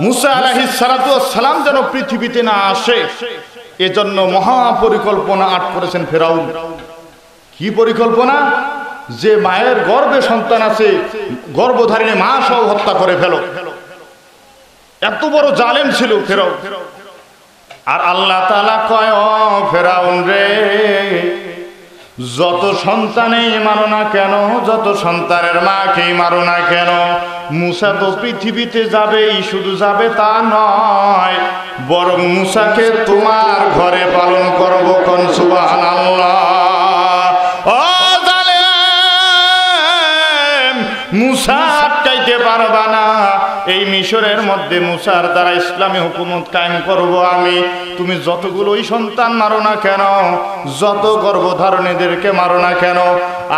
মুসা আলাইহিস সালাতু ওয়াস সালাম যেন পৃথিবীতে না আসে এজন্য মহা পরিকল্পনা আট করেছেন ফেরাউন। কি পরিকল্পনা? যে মায়ের গর্ভে সন্তান আছে গর্ভধারিণী মা সহ হত্যা করে ফেলো। এত বড় জালেম ছিল ফেরাউন। আর আল্লাহ তাআলা কয়, ও ফেরাউন রে, যত সন্তানেই মারো না কেন, যত সন্তানের মাকেই মারো না কেন, মুসা তো পৃথিবীতে যাবেই, শুধু যাবে তা নয়, বরং মুসাকে তোমার ঘরে পালন করবো। কোন সুবহানাল্লাহ। ও জালেম, মুসা আটকাইতে পারবা না। এই মিশরের মধ্যে মুসার দ্বারা ইসলামী হুকুমত কায়েম করব আমি। তুমি যতগুলোই সন্তান মারো না কেন, যত গর্ভধারণীদেরকে মারো না কেন,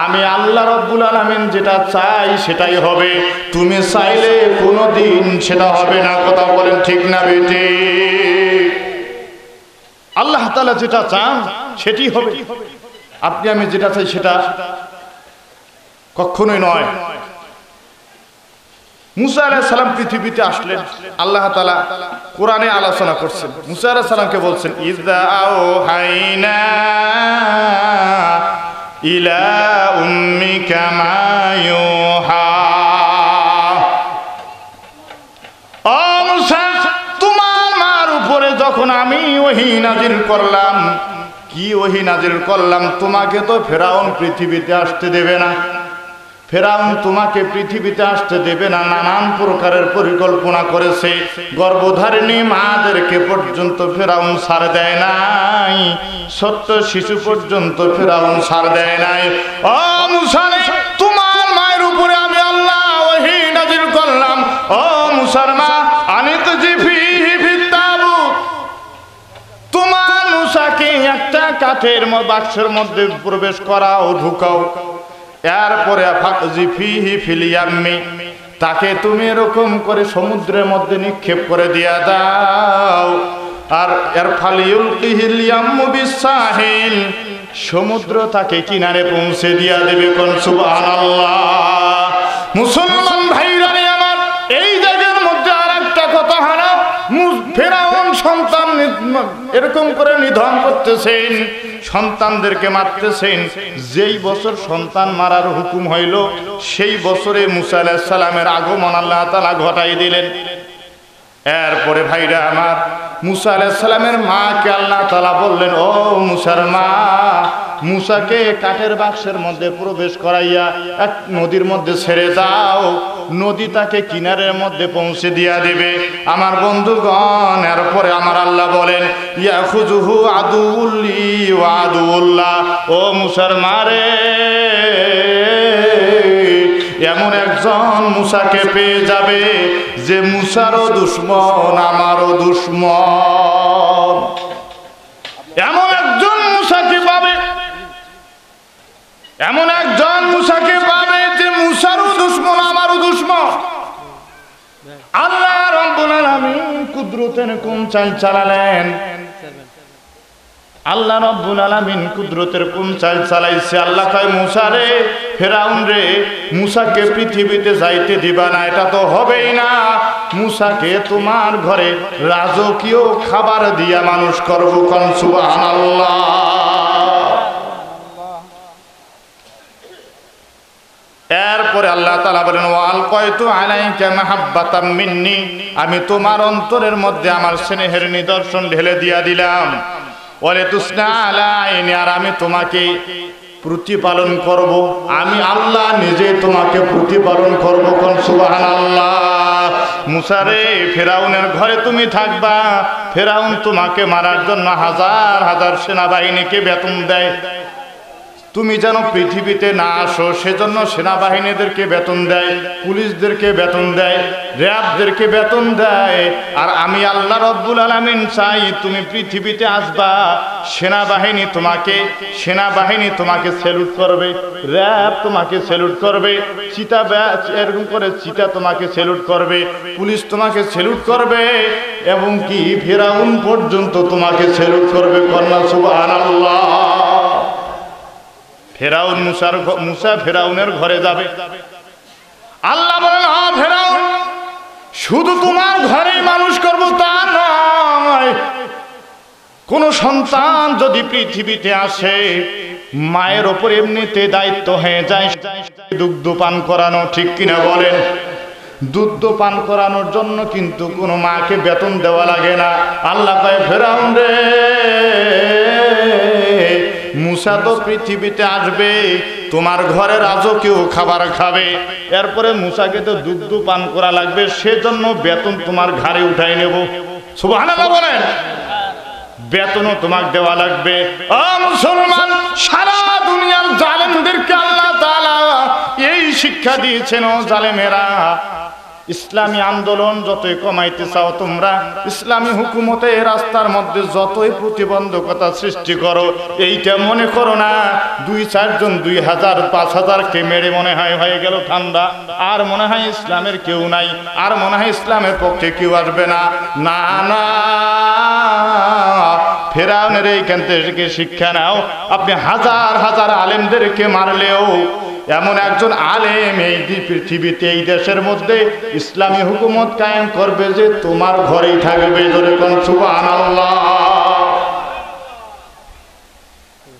আমি আল্লাহ রাব্বুল আলামিন যেটা চাই সেটাই হবে। তুমি চাইলে কোনোদিন সেটা হবে না। কথা বলেন ঠিক না বেটি? আল্লাহ তাআলা যেটা চান সেটি হবে। আপনি আমি যেটা চাই সেটা কখনোই নয়। মুসা আলাইহিস সালাম পৃথিবীতে আসলেন। আল্লাহ তাআলা কোরআনে আলোচনা করছেন। মুসা আলাইহিস সালামকে বলছেন, ইযা আওহাইনা ইলা উম্মিকা মা ইউহা। ও মুসা, তোমার মার উপরে যখন আমি ওহী নাযিল করলাম, কি ওহী নাযিল করলাম? তোমাকে তো ফেরাউন পৃথিবীতে আসতে দেবে না। ফেরাউন তোমাকে পৃথিবীতে আসতে দেবে না। নানান প্রকারের পরিকল্পনা করেছে। গর্ভধারিণী মাদেরকে পর্যন্ত ফেরাউন ছাড় দেয় নাই, ছোট্ট শিশু পর্যন্ত ফেরাউন ছাড় দেয় নাই। ও মুসা, তোমার মায়ের উপরে আমি আল্লাহ ওহী নাযিল করলাম। ও মুসার মা, আনিত জিফিহি ফিত্তাবুত, তোমার মুসাকে একটা কাঠের বাক্সের মধ্যে প্রবেশ করাও, ঢুকাও। এরপরে ফাকজিফিহি ফিল ইয়াম্মি, তাকে তুমি এরকম করে সমুদ্রের মধ্যে নিক্ষেপ করে দিয়া দাও। আর এর ফালিউলকিহিল ইয়াম্মু বিসাহিল, সমুদ্র তাকে কিনারে পৌঁছে দিয়া দেবে। কোন সুবহানাল্লাহ। মুসলমান ভাইরা আমার, এই জায়গার মধ্যে আরেকটা কথা হলো, ফেরাউন সন্তান এরকম করে নিধন করতেছেন, সন্তানদেরকে মারতেছেন। যেই বছর সন্তান মারার হুকুম হইল, সেই বছরে মুসা আলাইহিস সালামের আগমন আল্লাহ তাআলা ঘটাই দিলেন। এরপরে ভাইরা আমার, মুসা আলাইহিস সালামের মাকে আল্লাহ তাআলা বললেন, ও মুসার মা, মুসাকে কাঠের বাক্সের মধ্যে প্রবেশ করাইয়া এক নদীর মধ্যে ছেড়ে দাও। নদী তাকে কিনারের মধ্যে পৌঁছে দিয়া দেবে। আমার বন্ধুগণ, এরপরে আমার আল্লাহ বলেন, ইয়াখুযুহু আদুউল্লি ওয়া আদুউল্লাহ। ও মুসার মারে, এমন একজন মুসাকে পেয়ে যাবে যে মুসারও দুশমন, আমারও দুশমন। এমন একজন মুসাকে পাবে, এমন একজন মুসাকে পাবে যে মুসারও দুশমন, আমারও দুশমন। আল্লাহ রাব্বুল আলামিন কুদরতের কোন চাল চালালেন। আল্লাহ রাব্বুল আলামিন কুদরতের কোন চাল চালাইছে। আল্লাহ কয়, মুসা রে, ফেরাউন রে, মুসাকে পৃথিবীতে যাইতে দিবা না, এটা তো হবেই না। মুসাকে তোমার ঘরে রাজকীয় খাবার দিয়া মানুষ করব। কোন সুবহানাল্লাহ। এরপরে আল্লাহ তাআলা বলেন, ওয়ালকাইতু আলাইকা মাহাব্বাতাম মিন্নি, আমি তোমার অন্তরের মধ্যে আমার স্নেহের নিদর্শন ঢেলে দিয়া দিলাম। ওয়ালিতুসনা আলা আইনি, আর আমি তোমাকে প্রতিপালন করব। আমি আল্লাহ নিজে তোমাকে প্রতিপালন করব। কোন সুবহানাল্লাহ। মুসা রে, ফেরাউনের ঘরে তুমি থাকবা। ফেরাউন তোমাকে মারার জন্য হাজার হাজার সেনাবাহিনীকে বেতন দেয়। তুমি যেন পৃথিবীতে না আসো সেজন্য সেনাবাহিনীদেরকে বেতন দেয়, পুলিশদেরকে বেতন দেয়, র্যাবদেরকে বেতন দেয়। আর আমি আল্লাহ রাব্বুল আলামিন চাই তুমি পৃথিবীতে আসবা। সেনাবাহিনী তোমাকে স্যালুট করবে, র্যাব তোমাকে স্যালুট করবে, চিতা এরকম করে চিতা তোমাকে স্যালুট করবে, পুলিশ তোমাকে স্যালুট করবে, এবং কি ফেরাউন পর্যন্ত তোমাকে স্যালুট করবে। কন্যা সুবহানাল্লাহ। ফেরাউন মুসা ফেরাউনের ঘরে যাবে। আল্লাহ বলেন, ফেরাউন শুধু তোমার ঘরেই মানুষ করব তা নয়, কোন সন্তান যদি পৃথিবীতে আসে মায়ের ওপর এমনিতে দায়িত্ব হয়ে যায় দুগ্ধ পান করানো, ঠিক কিনা বলেন? দুগ্ধ পান করানোর জন্য কিন্তু কোনো মাকে বেতন দেওয়া লাগে না। আল্লাহ কয় ফেরাউন রে, মুসা তো পৃথিবীতে আসবে, তোমার ঘরের আজও কেউ খাবার খাবে, এরপরে মুসাকে তো দুগ্ধ পান করা লাগবে, সেজন্য বেতন তোমার ঘাড়ে উঠাই নেব। সুবহানাল্লাহ বলেন। বেতনও তোমাকে দেওয়া লাগবে। ও মুসলমান, সারা দুনিয়ার জালেমদেরকে আল্লাহ তাআলা এই শিক্ষা দিয়েছেন, ও জালেমেরা, ইসলামী আন্দোলন যতই কমাইতে চাও তোমরা, ইসলামী হুকুমতে রাস্তার মধ্যে যতই প্রতিবন্ধকতা সৃষ্টি করো, এইটা মনে করো না 2-4 জন 2000 5000 কে মেরে মনে হয় হয়ে গেল ঠান্ডা, আর মনে হয় ইসলামের কেউ নাই, আর মনে হয় ইসলামের পক্ষে কেউ আসবে না। না না, ফেরাউনের এইখান থেকে শিক্ষা নাও। আপনি হাজার হাজার আলেমদেরকে মারলেও এমন একজন আলেম এই পৃথিবীতে, এই দেশের মধ্যে ইসলামী হুকুমত কায়েম করবে যে তোমার ঘরেই থাকবে। জোরে কোন সুবহানাল্লাহ।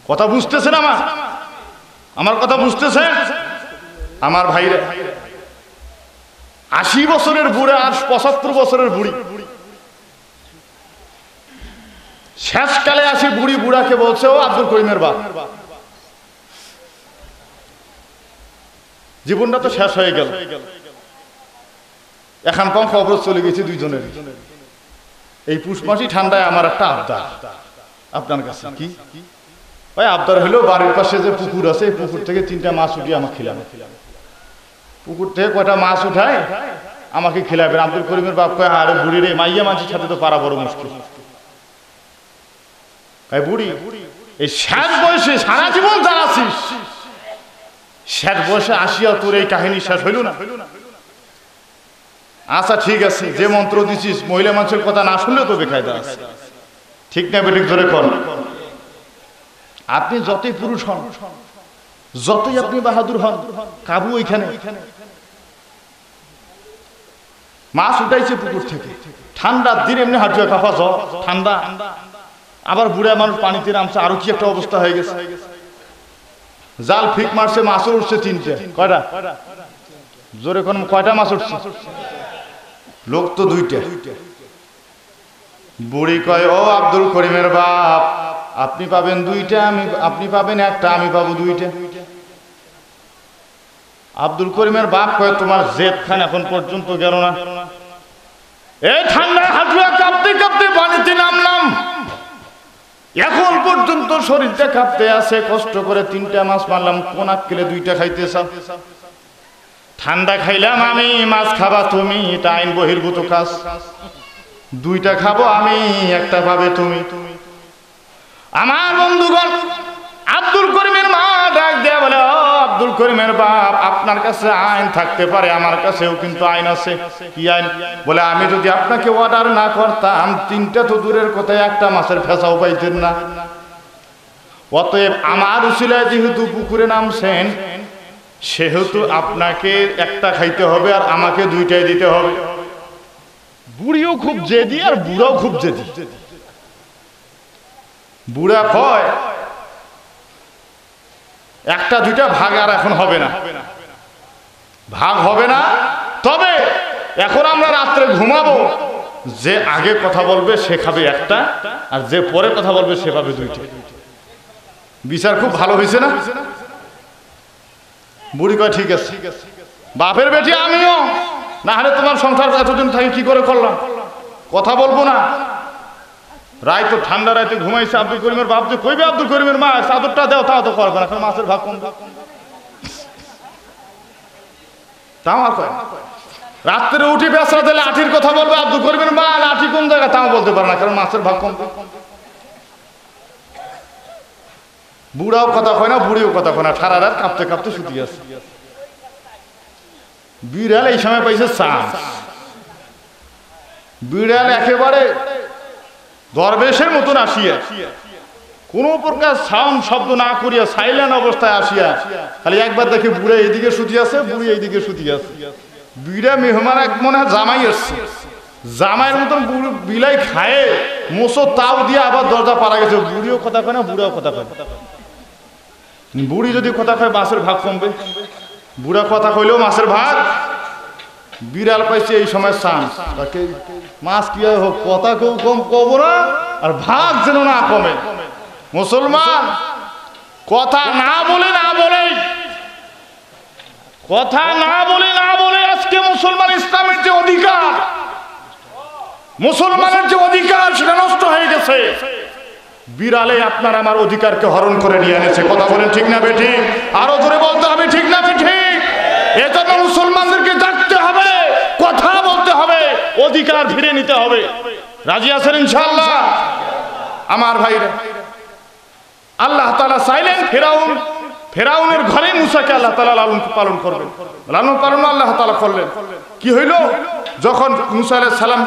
কথা বুঝতেছেন? আমার কথা বুঝতেছেন? আমার ভাইরা, 80 বছরের বুড়া আর 75 বছরের বুড়ি, শেষকালে আসি বুড়ি বুড়াকে বলছে, ও আব্দুল করিমের বাপ, জীবনটা তো শেষ হয়ে গেল, এখন কম খবর চলে গেছে দুইজনের। এই পুষ মাসি ঠান্ডায় আমার একটা আবদার আপনার কাছে। কি ওই আবদার হলো, বাড়ির পাশে যে পুকুর আছে, পুকুর থেকে 3টা মাছ উঠিয়ে আমাকে খিলাবে। পুকুর থেকে কয়টা মাছ উঠায় আমাকে খিলাবেন। আব্দুল করিমের বাপ কয়, আরে বুড়ি রে, মাইয়া মাঝির সাথে তো পারা বড় মুশকিল। বুড়ি, এই শেষ বয়সে সারা জীবন জ্বালাছিস, শেষ বয়সে আসিয়া তোর এই কাহিনী শেষ হইল না? আচ্ছা ঠিক আছে, যে মন্ত্র দিছিস মহিলা মানুষের কথা না শুনলেও তো বেকায়দা আছে, ঠিক না বেঠিক? ধরে কর। আপনি যতই পুরুষ হন, যতই আপনি বাহাদুর হন, কাবু ওইখানে। মাছ উঠাইছে পুকুর থেকে, ঠান্ডার দিন এমনি হাঁটুয়া কাপা জ্বর, ঠান্ডা, আবার বুড়া মানুষ পানিতে নামছে, আরো কি একটা অবস্থা হয়ে গেছে। জাল ফিক মারছে, মাছও উঠছে 3টে। কয়টা? জোরে কোন কয়টা মাছ উঠছে? লোক তো 2টা। বুড়ি কয়, ও আব্দুল করিমের বাপ, আপনি পাবেন 2টা, আপনি পাবেন 1টা, আমি পাবো 2টা। আব্দুল করিমের বাপ কয়, তোমার জেদ খান এখন পর্যন্ত গেল না। এই ঠান্ডায় হাঁটুয়া কাঁপতে কাঁপতে পানিতে নামলাম, এখন পর্যন্ত শরীরটা কাঁপতে আছে, কষ্ট করে 3টা মাছ মারলাম, কোন আক্কেলে 2টা খাইতে চাও? ঠান্ডা খাইলাম আমি, মাছ খাবা তুমি, এটা আইন বহির্ভূত কাজ। 2টা খাবো আমি, 1টা পাবে তুমি। আমার বন্ধুগণ, আব্দুল করিমের মা ডাক দেয়া বলে, ও আব্দুল করিমের বাপ, আপনার কাছে আইন থাকতে পারে, আমার কাছেও কিন্তু আইন আছে। কি আইন? বলে, আমি যদি আপনাকে অর্ডার না করতাম, 3টা তো দূরের কথায় 1টা মাছের ফেসাও পাইতেন না। অতএব আমার উসিলায় যেহেতু পুকুরে নামছেন, সেহেতু আপনাকে 1টা খাইতে হবে আর আমাকে 2টাই দিতে হবে। বুড়িও খুব জেদি আর বুড়াও খুব জেদি। বুড়া কয়, 1টা 2টা ভাগ আর এখন হবে না, ভাগ হবে না। তবে এখন আমরা রাত্রে ঘুমাবো, যে আগে কথা বলবে সে খাবে 1টা, আর যে পরে কথা বলবে সে পাবে 2টা। বিচার খুব ভালো হয়েছে না? বুড়ি কয়, ঠিক আছে। বাপের বেটি আমিও, না হলে তোমার সংসার এতদিন থাকি কি করে করলাম? কথা বলবো না। রায় তো ঠান্ডা, রাইতে ঘুমাইছে। আব্দুল করিমের বাপ যে কইবে, আব্দুল করিমের মা, চাদরটা দাও, তাও তো করবে না, মাছের ভাগ কম। তাও আর কয়, রাত্রে উঠি বেসরা দিলে লাঠির কথা বলবে, আব্দুল করিমের মা, লাঠি কোন জায়গায় তাও বলতে পারে না, কারণ মাছের ভাগ কম। বুড়াও কথা কয় না, বুড়িও কথা কয় না, সারা রাত কাঁপতে কাঁপতে শুতে আছে। বিড়াল এই সময় পাইছে চান্স। বিড়াল একেবারে দরবেশের মতন আসিয়া, কোন প্রকার সাউন্ড শব্দ না করিয়া সাইলেন্ট অবস্থায় আসিয়া খালি একবার দেখে বুড়া এইদিকে শুতি আছে, বুড়ি এইদিকে শুতি আছে। বিড়া মেহমান এক মনে হয় জামাই এসছে, জামাইয়ের মতন বিলাই খায় মোসো তাও দিয়ে আবার দরজা পাড়া গেছে। বুড়িও কথা কয় না, বুড়াও কথা কয়। বুড়ি যদি কথা কয় মাছের ভাগ কমবে, বুড়া কথা কইলেও মাছের ভাগ। বিড়াল পাইছে এই সময় চান্স, তাকে মাছ কি হোক কথা কেউ কম কব না আর ভাগ যেন না কমে। মুসলমান কথা না বলে কথা না বলে আজকে মুসলমান ইসলামের যে অধিকার, মুসলমানের যে অধিকার সেটা নষ্ট হয়ে গেছে। বিড়ালে আপনার আমার অধিকারকে হরণ করে নিয়ে এনেছে। কথা বলেন ঠিক না বেঠিক? আরো জোরে বলতে হবে ঠিক না বেঠিক? এজন্য মুসলমানদেরকে জাগতে হবে, কথা বলতে হবে, অধিকার ফিরে নিতে হবে। রাজি আছেন ইনশাআল্লাহ? আমার ভাইরা, আল্লাহ তাআলা চাইলেন ফেরাউনের ঘরে মুসাকে আল্লাহ তাআলা লালন পালন করবেন। লালন পালন আল্লাহ তাআলা করলেন। কি হইল? যখন মুসা আলাইহিস সালাম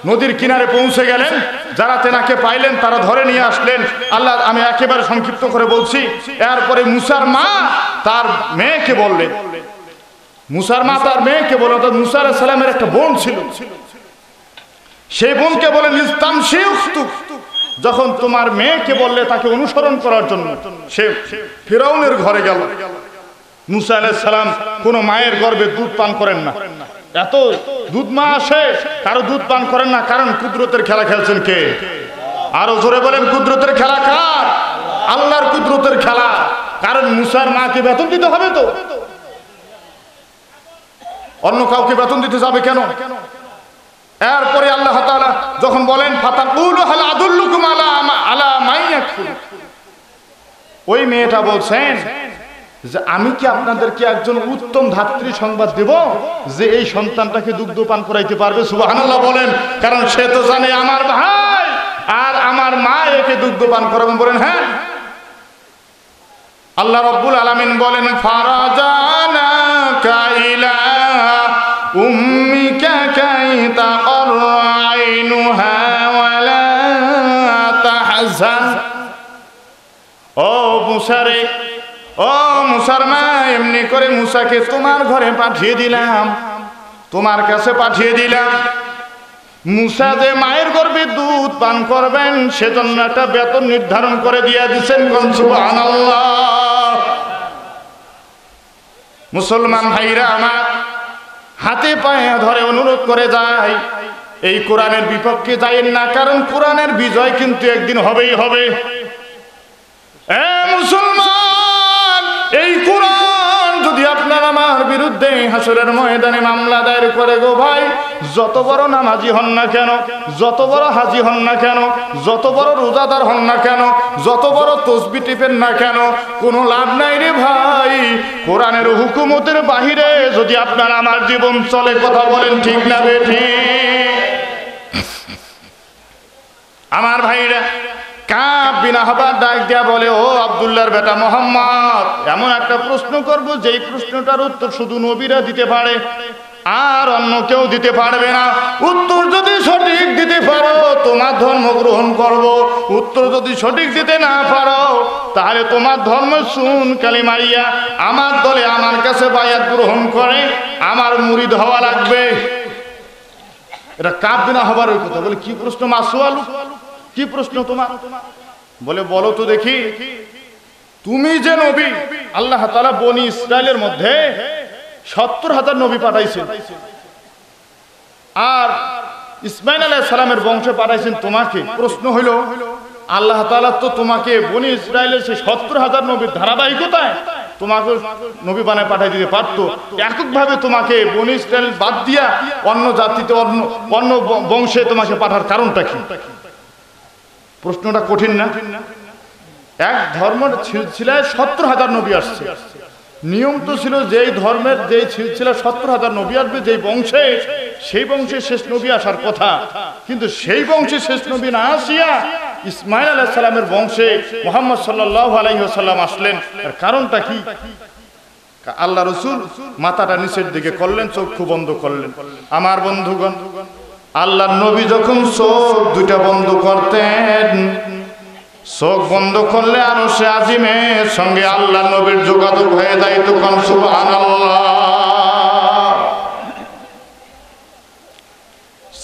নদীর কিনারে পৌঁছে গেলেন, যারা তেনাকে পাইলেন তারা ধরে নিয়ে আসলেন। আল্লাহ, আমি একেবারে সংক্ষিপ্ত করে বলছি। এরপরে মুসার মা তার মেয়েকে বললেন, মুসার মা তার মেয়েকে বললেন, মুসা আলাইহিস সালামের একটা বোন ছিল, সেই বোনকে বলেন ইস্তামশি উখতুক, যখন তোমার মেয়েকে বললে তাকে অনুসরণ করার জন্য, সে ফিরাউনের ঘরে গেল। মুসা আলাইহিস সালাম কোন মায়ের গর্ভে দুধ পান করেন না, এত দুধ মা আসে কারো দুধ পান করেন না, কারণ কুদরতের খেলা খেলছেন কে? আরো জোরে বলেন, কুদরতের খেলা কার? আল্লাহর কুদরতের খেলা। কারণ মুসার মাকে বেতন দিতে হবে তো, অন্য কাউকে বেতন দিতে যাবে কেন? এরপরে আল্লাহ তাআলা যখন বলেন ফাতাকুলু হাল আদুল্লুকুম আলা মাইয়াকুল, ওই মেয়েটা বলছেন যে আমি কি আপনাদেরকে একজন উত্তম ধাত্রী সংবাদ দেব যে এই সন্তানটাকে দুগ্ধ পান করাইতে পারবে? সুবহানাল্লাহ বলেন। কারণ সে তো জানে আমার ভাই আর আমার মা একে দুগ্ধ পান করাবেন। বলেন হ্যাঁ। আল্লাহ রাব্বুল আলামিন বলেন ফারাজানাকা ইলা উম্মিকা কাই তাকররা আইনুহা ওয়ালা তাহজান। ও মুসারে, ও মুসার মা, এমনি করে মুসাকে তোমার ঘরে পাঠিয়ে দিলাম, তোমার কাছে পাঠিয়ে দিলাম। মুসা যে মায়ের গর্ভে দুধ পান করবেন সেজন্য একটা বেতন নির্ধারণ করে দিয়ে দিচ্ছেন। সুবহানাল্লাহ। মুসলমান ভাইরা আমার, হাতে পায়ে ধরে অনুরোধ করে যায়, এই কোরআনের বিপক্ষে যাইয়েন না, কারণ কোরআনের বিজয় কিন্তু একদিন হবেই হবে। মুসলমান, এই কোরআন যদি আপনার আমার বিরুদ্ধে হাসরের ময়দানে মামলা দায়ের করে গো ভাই, যত বড় নামাজি হন না কেন, যত বড় হাজি হন না কেন, যত বড় রোজাদার হন না কেন, যত বড় তসবিহ টিপেন না কেন, কোনো লাভ নাই রে ভাই। কোরআনের হুকুমতের বাহিরে যদি আপনার আমার জীবন চলে, কথা বলেন ঠিক না বেঠিক? আমার ভাইরা, কাব বিন আহবার ডাক দিয়া বলে, ও আব্দুল্লাহর বেটা মোহাম্মদ, এমন একটা প্রশ্ন করব যেই প্রশ্নটার উত্তর শুধু নবীরা দিতে পারে আর অন্য কেউ দিতে পারবে না। উত্তর যদি সঠিক দিতে পারো তোমার ধর্ম গ্রহণ করব, উত্তর যদি সঠিক দিতে না পারো তাহলে তোমার ধর্ম শুন কালি মারিয়া আমার দলে আমার কাছে বায়াত গ্রহণ করে আমার মুরিদ হওয়া লাগবে। এটা কাব বিন আহবারের কথা। বলে কি প্রশ্ন মাসুয়াল, কি প্রশ্ন তোমার? বলে বলো তো দেখি, তুমি যে নবী, আল্লাহ তাআলা বনি ইসরাইলের মধ্যে 70,000 নবী পাঠাইছেন আর ইসমাঈল আলাইহিস সালামের বংশে পাঠাইছেন তোমাকে। প্রশ্ন হইল, আল্লাহ তাআলা তো তোমাকে বনি ইসরাইলের সেই 70,000 নবীর ধারাবাহিকতায় তোমাকে নবী বানায় পাঠাই দিতে পারতো, এককভাবে তোমাকে বনি ইসরাইল বাদ দিয়া অন্য জাতিতে অন্য বংশে তোমাকে পাঠার কারণটা কি? প্রশ্নটা কঠিন না? এক ধর্মের সিলসিলায় 70,000 নবী আসছে। নিয়ম তো ছিল যেই ধর্মের যেই সিলসিলায় 70,000 নবী আসবে যেই বংশে, সেই বংশে শেষ নবী আসার কথা। কিন্তু সেই বংশে শেষ নবী না আসিয়া ইসমাঈল আলাইহিস সালামের বংশে মুহাম্মদ সাল্লাল্লাহু আলাইহি ওয়াসাল্লাম আসলেন। এর কারণটা কি? আল্লাহ রাসূল মাথাটা নিচের দিকে করলেন, চক্ষু বন্ধ করলেন। আমার বন্ধুগণ, আল্লাহর নবী যখন চোখ দুইটা বন্ধ করতেন, চোখ বন্ধ করলে আরশে আজিমের সঙ্গে আল্লাহর নবীর যোগাযোগ হয়ে যায়। তো কোন সুবহানাল্লাহ।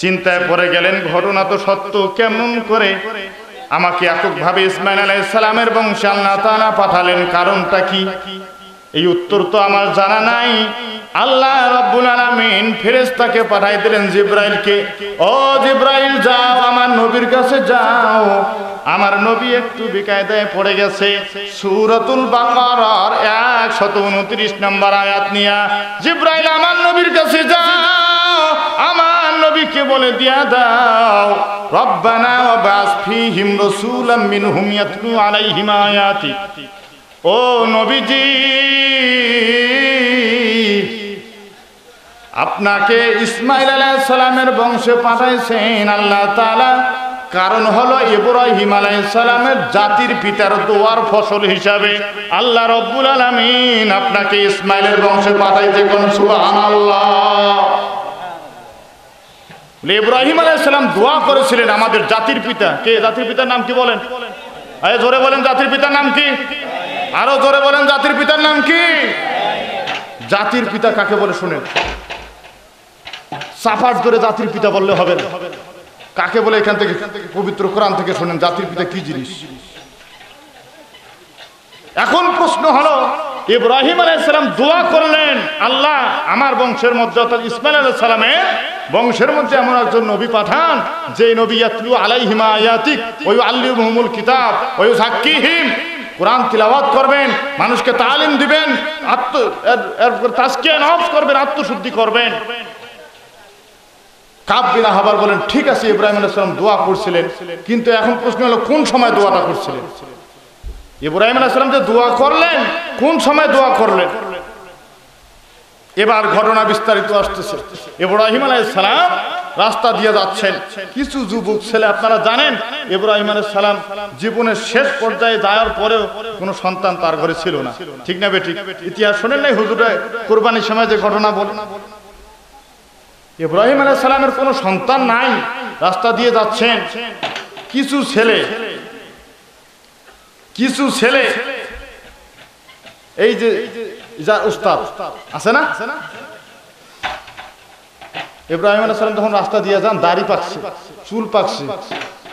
চিন্তায় পড়ে গেলেন, ঘটনা তো সত্য, কেমন করে আমাকে এককভাবে ইসমাইল আলাইহিস সালামের বংশে আল্লাহ তাআলা পাঠালেন, কারণটা কি? এই উত্তর তো আমার জানা নাই। আল্লাহ রাব্বুল আলামিন ফেরেশতাকে পাঠাই দিলেন জিবরাইলকে, ও জিবরাইল যাও আমার নবীর কাছে যাও, আমার নবী একটু বেকায়দায় পড়ে গেছে। সূরাতুল বাকারার 129 নম্বর আয়াত নিয়া জিবরাইল আমার নবীর কাছে যাও, আমার নবীকে বলে দিয়া দাও, রব্বানা ওয়াবাস ফীহিম রাসূলাম মিনহুম ইয়াতলু আলাইহিম আয়াতি। ও নবীজি, আপনাকে ইসমাইল আলাইহিস সালামের বংশে পাঠাইছেন আল্লাহ তাআলা, কারণ হলো ইব্রাহিম আলাইহিস সালামের জাতির পিতার দোয়ার ফসল হিসাবে আল্লাহ রাব্বুল আলামিন আপনাকে ইসমাইলের বংশে পাঠাইছে। কোন সুবহানাল্লাহ। ইব্রাহিম আলাইহিস সালাম দোয়া করেছিলেন আমাদের জাতির পিতা। কে জাতির পিতার নাম কি বলেন? আরে জোরে বলেন, জাতির পিতার নাম কি? আরো জোরে বলেন, জাতির পিতার নাম কি? জাতির পিতা কাকে বলে শুনেন, সাফাত করে জাতির পিতা বললে হবে না। কাকে বলে এখান থেকে পবিত্র কোরআন থেকে শুনেন জাতির পিতা কি জিনিস। এখন প্রশ্ন হলো, ইব্রাহিম আলাইহিস সালাম দোয়া করলেন, আল্লাহ আমার বংশের মধ্যে অর্থাৎ ইসমাইল আলাইহিস সালামের বংশের মধ্যে এমন একজন নবী পাঠান, যে নবী ইয়াতলু আলাইহিম আয়াতিক ওয়া ইউআল্লিমুহুমুল কিতাব ওয়া ইউযাক্কিহিম, কোরআন তিলাওয়াত করবেন, মানুষকে তালিম দিবেন, তাজকিয়া নফস করবেন, আত্মশুদ্ধি করবেন। কাব বিন আহবার বলেন, ঠিক আছে ইব্রাহিম আলাইহিস সালাম দোয়া করছিলেন, কিন্তু এখন প্রশ্ন হলো কোন সময় দোয়াটা করছিলেন? ইব্রাহিম আলাইহিস সালাম যে দোয়া করলেন, কোন সময় দোয়া করলেন? এবার ঘটনা বিস্তারিত আসতেছে। ইব্রাহিম আলাইহিস সালাম রাস্তা দিয়ে যাচ্ছেন, কিছু যুবক ছেলে, আপনারা জানেন ইব্রাহিম আলাইহিস সালাম জীবনের শেষ পর্যায়ে যাওয়ার পরেও কোনো সন্তান তার ঘরে ছিল না, ঠিক না বেঠিক? ইতিহাস শোনেন নাই হুজুরে কুরবানির সময় যে ঘটনা বলে, ইব্রাহিম আলাইহিস সালামের কোনো সন্তান নাই, রাস্তা দিয়ে যাচ্ছেন, কিছু ছেলে এই যে যার উস্তাদ আছে না, ইব্রাহিম আলাইহিস সালাম যখন রাস্তা দিয়ে যান, দাড়ি পাকছে, চুল পাকছে।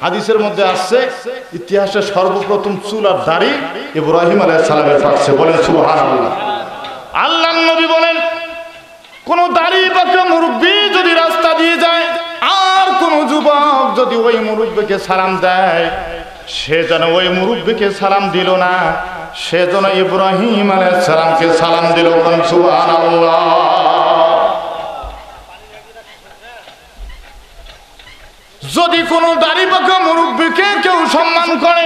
হাদিসের মধ্যে আসছে, ইতিহাসে সর্বপ্রথম চুল আর দাড়ি ইব্রাহিম আলাইহিস সালামের পাকছে। বলেন সুবহানাল্লাহ। আল্লাহর নবী বলেন, কোন দাড়ি পাকা মুরব্বী যদি রাস্তা দিয়ে যায়, আর কোন যুবক যদি ওই মুরব্বীকে সালাম দেয়, সে যেন ওই মুরব্বীকে সালাম দিল না, সে যেন ইব্রাহিম আলাইহিস সালামকে সালাম দিল। কোন সুবহানাল্লাহ। যদি কোন দাড়ি পাকা মুরব্বীকে কেউ সম্মান করে,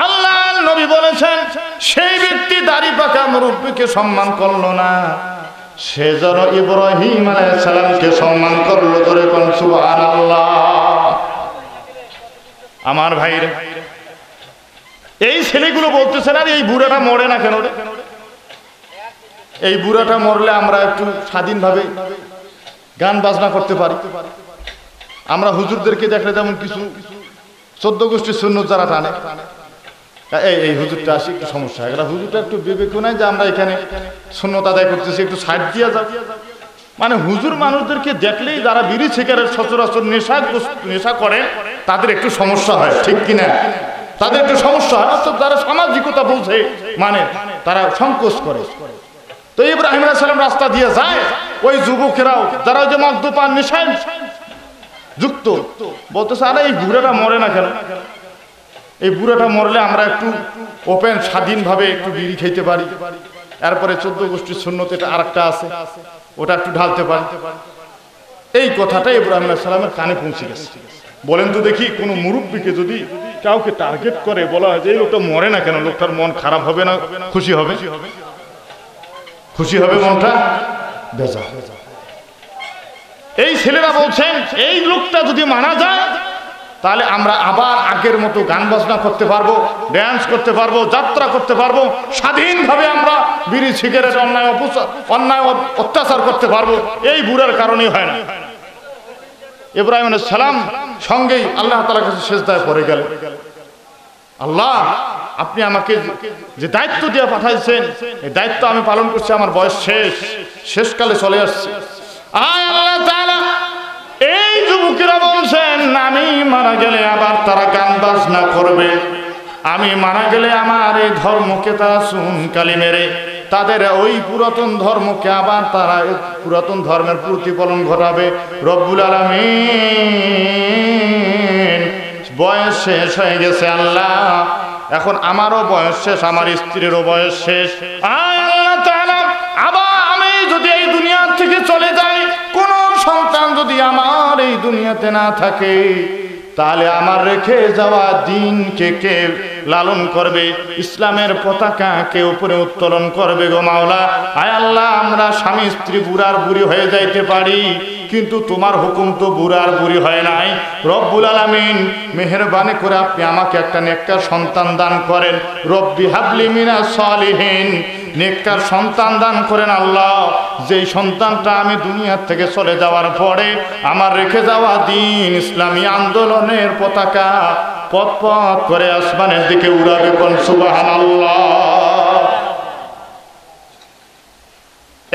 আল্লাহর নবী বলেছেন, সেই ব্যক্তি দাড়ি পাকা মুরব্বীকে সম্মান করলো না, সে যেন ইব্রাহিম আলাইহিস সালামকে সম্মান করলো। ধরে কোন সুবহানাল্লাহ। আমার ভাইরা, এই ছেলেগুলো বলতেছে না, এই বুড়াটা মরে না কেন রে? এই বুড়াটা মরলে আমরা একটু স্বাধীনভাবে গান বাজনা করতে পারি। আমরা হুজুরদেরকে দেখলে যেমন কিছু 14 গোষ্ঠীর সুন্নত যারা টানে, এই হুজুরটা আসি একটু সমস্যা, এগুলা হুজুরটা একটু বিবেক নাই যে আমরা এখানে সুন্নত আদায় করতেছি, একটু সাইড দিয়ে যাও। মানে হুজুর মানুষদেরকে দেখলেই যারা বিড়ি সিগারেট সচরাচর নেশা করে, তাদের একটু সমস্যা হয়, ঠিক কিনা? তাদের একটু সমস্যা হয়, অর্থাৎ যারা সামাজিকতা বুঝে, মানে তারা সংকোচ করে। তো ইব্রাহিম আলাইহিস সালাম রাস্তা দিয়ে যায়, ওই যুবকেরাও যারা ওই যে মদ্যপান নেশায় যুক্ত, বলতেছে, আরে এই বুড়াটা মরে না কেন? এই বুড়াটা মরলে আমরা একটু ওপেন স্বাধীনভাবে একটু বিড়ি খেতে পারি, এরপরে 14 গোষ্ঠীর সুন্নত এটা আরেকটা আছে, ওটা একটু ঢালতে পারি। এই কথাটা ইব্রাহিম আলাইহিস সালামের কানে পৌঁছে গেছে। বলেন তো দেখি, কোনো মুরব্বীকে যদি কাউকে টার্গেট করে বলা হয় যে এই লোকটা মরে না কেন, লোকটার মন খারাপ হবে না খুশি হবে? খুশি হবে, মনটা বেজার। এই ছেলেরা বলছেন, এই লোকটা যদি মারা যায়, তাহলে আমরা আবার আগের মতো গান বাজনা করতে পারবো, ড্যান্স করতে পারবো, যাত্রা করতে পারবো, স্বাধীনভাবে আমরা বিড়ি সিগারেট অন্যায় অত্যাচার করতে পারবো। এই বুড়ার কারণেই হয় না। ইব্রাহিম আলাইহিস সালাম সঙ্গেই আল্লাহ তাআলার কাছে সিজদায় পড়ে গেল, আল্লাহ আপনি আমাকে যে দায়িত্ব দিয়ে পাঠাইছেন, এই দায়িত্ব আমি পালন করছি, আমার বয়স শেষকালে চলে আসছে। আয় আল্লাহ তাআলা, এই যুবকেরা বলছেন আমি মারা গেলে আবার তারা গান বাজনা করবে, আমি মারা গেলে আমার এই ধর্মকে তারা চুনকালি মেরে তাদের ওই পুরাতন ধর্মকে আবার তারা পুরাতন ধর্মের প্রতিফলন ঘটাবে। রব্বুল আলামিন বয়স শেষ হয়ে গেছে আল্লাহ, এখন আমারও বয়স শেষ, আমার স্ত্রীরও বয়স শেষ। আল্লাহ তাআলা আবার আমি যদি এই দুনিয়া থেকে চলে যাই, কোন সন্তান যদি আমার এই দুনিয়াতে না থাকে, তাহলে আমার রেখে যাওয়া দিনকে কে লালন করবে? ইসলামের পতাকা কে উপরে উত্তোলন করবে গো মাওলা? আয় আল্লাহ, আমরা স্বামী স্ত্রী বুড়ার বুড়ি হয়ে যাইতে পারি, কিন্তু তোমার হুকুম তো বুড়ার বুড়ি হয় নাই। রব্বুল আলামিন মেহেরবানি করে আপনি আমাকে একটা নেককার সন্তান দান করেন। রব্বি হাবলি মিনাস সালিহিন, নেককার সন্তান দান করেন আল্লাহ, যেই সন্তানটা আমি দুনিয়া থেকে চলে যাওয়ার পরে আমার রেখে যাওয়া দিন ইসলামী আন্দোলনের পতাকা পথ পথ করে আসমানের দিকে উড়াবে। কোন সুবহানাল্লাহ।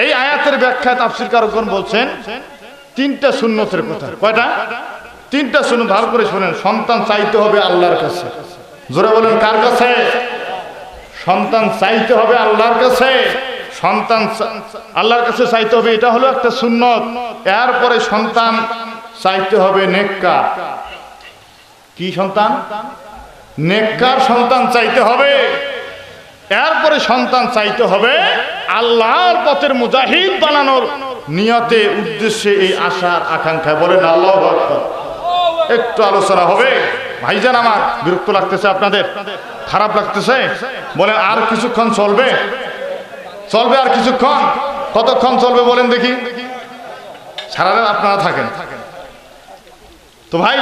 এই আয়াতের ব্যাখ্যায় তাফসীরকারগণ বলছেন তিনটা সুন্নতের কথা। কয়টা? তিনটা সুন্নত। ভালো করে শুনেন। সন্তান চাইতে হবে আল্লাহর কাছে। জোরে বলেন, কার কাছে? সন্তান চাইতে হবে আল্লাহর কাছে। সন্তান আল্লাহর কাছে চাইতে হবে, এটা হলো একটা সুন্নত। এরপরে সন্তান চাইতে হবে নেককার। কি সন্তান? নেককার সন্তান চাইতে হবে। এরপরে সন্তান চাইতে হবে আল্লাহর পথের মুজাহিদ বানানোর নিয়তে, উদ্দেশ্যে, এই আশার আকাঙ্ক্ষায়। বলেন আল্লাহু আকবার। একটু আলোচনা হবে ভাইজান। আমার বিরক্ত লাগতেছে, আপনাদের খারাপ লাগতেছে? বলেন আর কিছুক্ষণ চলবে? চলবে আর কিছুক্ষণ? কতক্ষণ চলবে বলেন দেখি? সারা রাত আপনারা থাকেন তো ভাই।